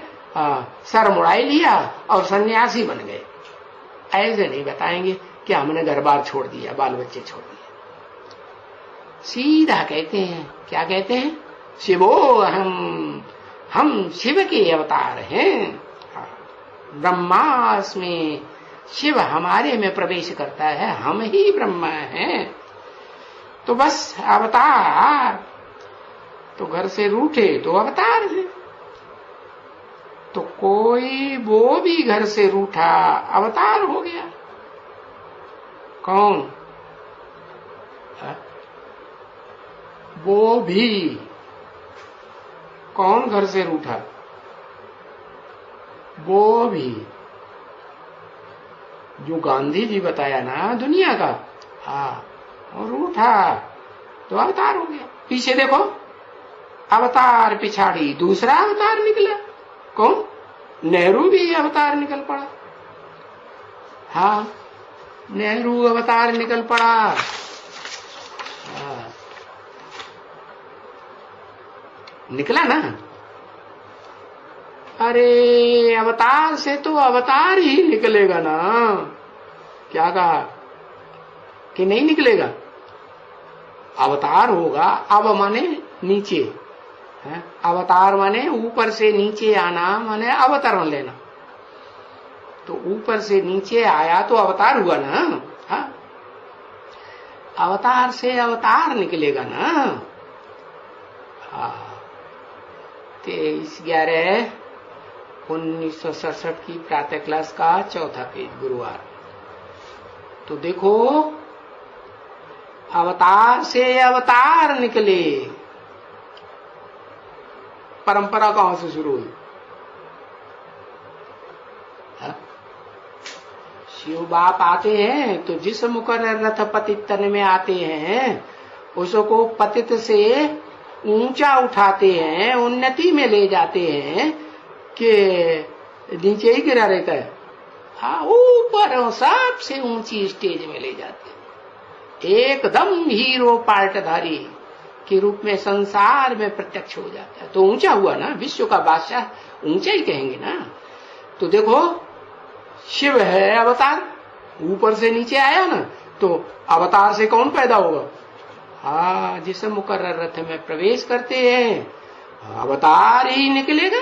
सर मुड़ाई लिया और सन्यासी बन गए। ऐसे नहीं बताएंगे कि हमने घर बार छोड़ दिया, बाल बच्चे छोड़ दिए। सीधा कहते हैं, क्या कहते हैं? शिवो हम शिव के अवतार हैं। ब्रह्मास्मि, शिव हमारे में प्रवेश करता है, हम ही ब्रह्मा हैं। तो बस अवतार, तो घर से रूठे तो अवतार है। तो कोई वो भी घर से रूठा अवतार हो गया। कौन? वो भी कौन घर से रूठा? वो भी जो गांधी जी बताया ना दुनिया का, हाँ, और रूठा तो अवतार हो गया। पीछे देखो, अवतार पिछाड़ी दूसरा अवतार निकला। कौन? नेहरू भी अवतार निकल पड़ा। हाँ, नेहरू अवतार निकल पड़ा। हाँ, निकला ना। अरे अवतार से तो अवतार ही निकलेगा ना। क्या कहा कि नहीं निकलेगा? अवतार होगा। अब माने नीचे है, अवतार माने ऊपर से नीचे आना, माने अवतरण लेना। तो ऊपर से नीचे आया तो अवतार हुआ ना। हाँ, अवतार से अवतार निकलेगा ना। हाँ, 23/11/1967 की प्रातः क्लास का 4था पेज, गुरुवार। तो देखो, अवतार से अवतार निकले। परंपरा कहां से शुरू हुई? शिव बाप आते हैं तो जिस मुकर्रर रथ पतित तन में आते हैं उसको पतित से ऊंचा उठाते हैं, उन्नति में ले जाते हैं कि नीचे ही गिरा रहता है। हाँ, ऊपर सबसे ऊंची स्टेज में ले जाते हैं, एकदम हीरो पार्टधारी के रूप में संसार में प्रत्यक्ष हो जाता है। तो ऊंचा हुआ ना, विश्व का बादशाह, ऊंचा ही कहेंगे ना। तो देखो, शिव है अवतार, ऊपर से नीचे आया ना, तो अवतार से कौन पैदा होगा? हाँ, जिस मुकर्रर रथ में प्रवेश करते हैं अवतार ही निकलेगा।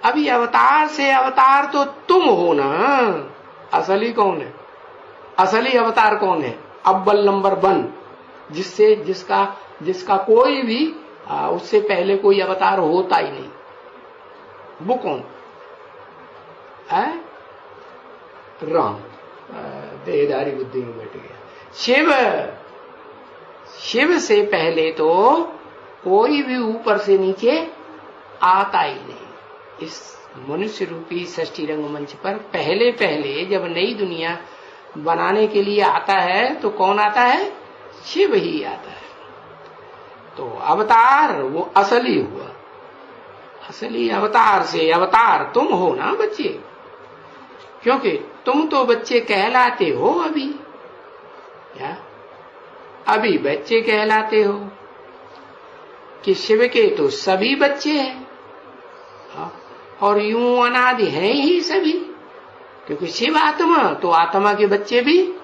अभी अवतार से अवतार तो तुम हो ना। असली कौन है? असली अवतार कौन है? अव्वल नंबर 1, जिसका कोई भी उससे पहले कोई अवतार होता ही नहीं। वो कौन है? राम। देहधारी बुद्धि में बैठ गया। शिव से पहले तो कोई भी ऊपर से नीचे आता ही नहीं। इस मनुष्य रूपी सृष्टि रंगमंच पर पहले पहले जब नई दुनिया बनाने के लिए आता है तो कौन आता है? शिव ही आता है। तो अवतार वो असली हुआ। असली अवतार से अवतार तुम हो ना बच्चे, क्योंकि तुम तो बच्चे कहलाते हो अभी। क्या? अभी बच्चे कहलाते हो कि शिव के तो सभी बच्चे हैं। और यूं अनादि हैं ही सभी, क्योंकि शिव आत्मा तो आत्मा के बच्चे भी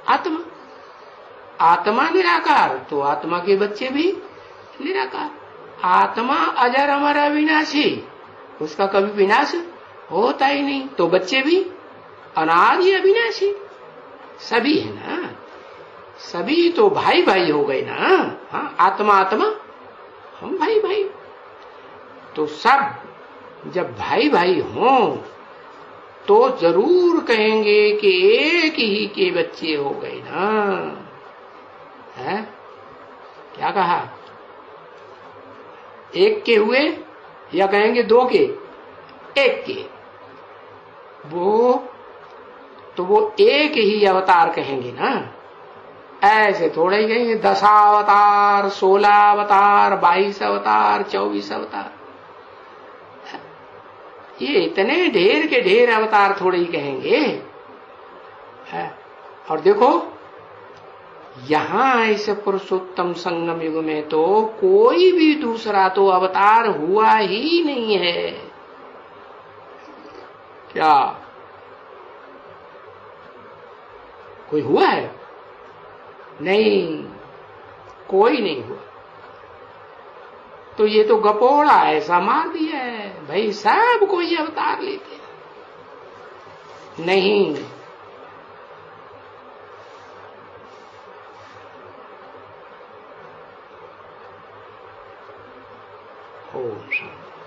आत्मा। आत्मा निराकार तो आत्मा के बच्चे भी निराकार। आत्मा अजर अमर अविनाशी, उसका कभी विनाश होता ही नहीं, तो बच्चे भी अनादि अविनाशी सभी है ना। सभी तो भाई भाई हो गए ना। हाँ, आत्मा आत्मा, हम भाई भाई। तो सब जब भाई भाई हों तो जरूर कहेंगे कि एक ही के बच्चे हो गए ना। है? क्या कहा? एक के हुए या कहेंगे दो के? एक के। वो एक ही अवतार कहेंगे ना। ऐसे थोड़े ही कहेंगे 10 अवतार, 16 अवतार, 22 अवतार, 24 अवतार। ये इतने ढेर के ढेर अवतार थोड़े ही कहेंगे। है? और देखो यहां इस पुरुषोत्तम संगम युग में तो कोई भी दूसरा तो अवतार हुआ ही नहीं है। क्या कोई हुआ है? नहीं, कोई नहीं हुआ। तो ये तो गपोड़ा ऐसा मार दिया है भाई, सब कोई अवतार लेते हैं। नहीं, ओम शांति।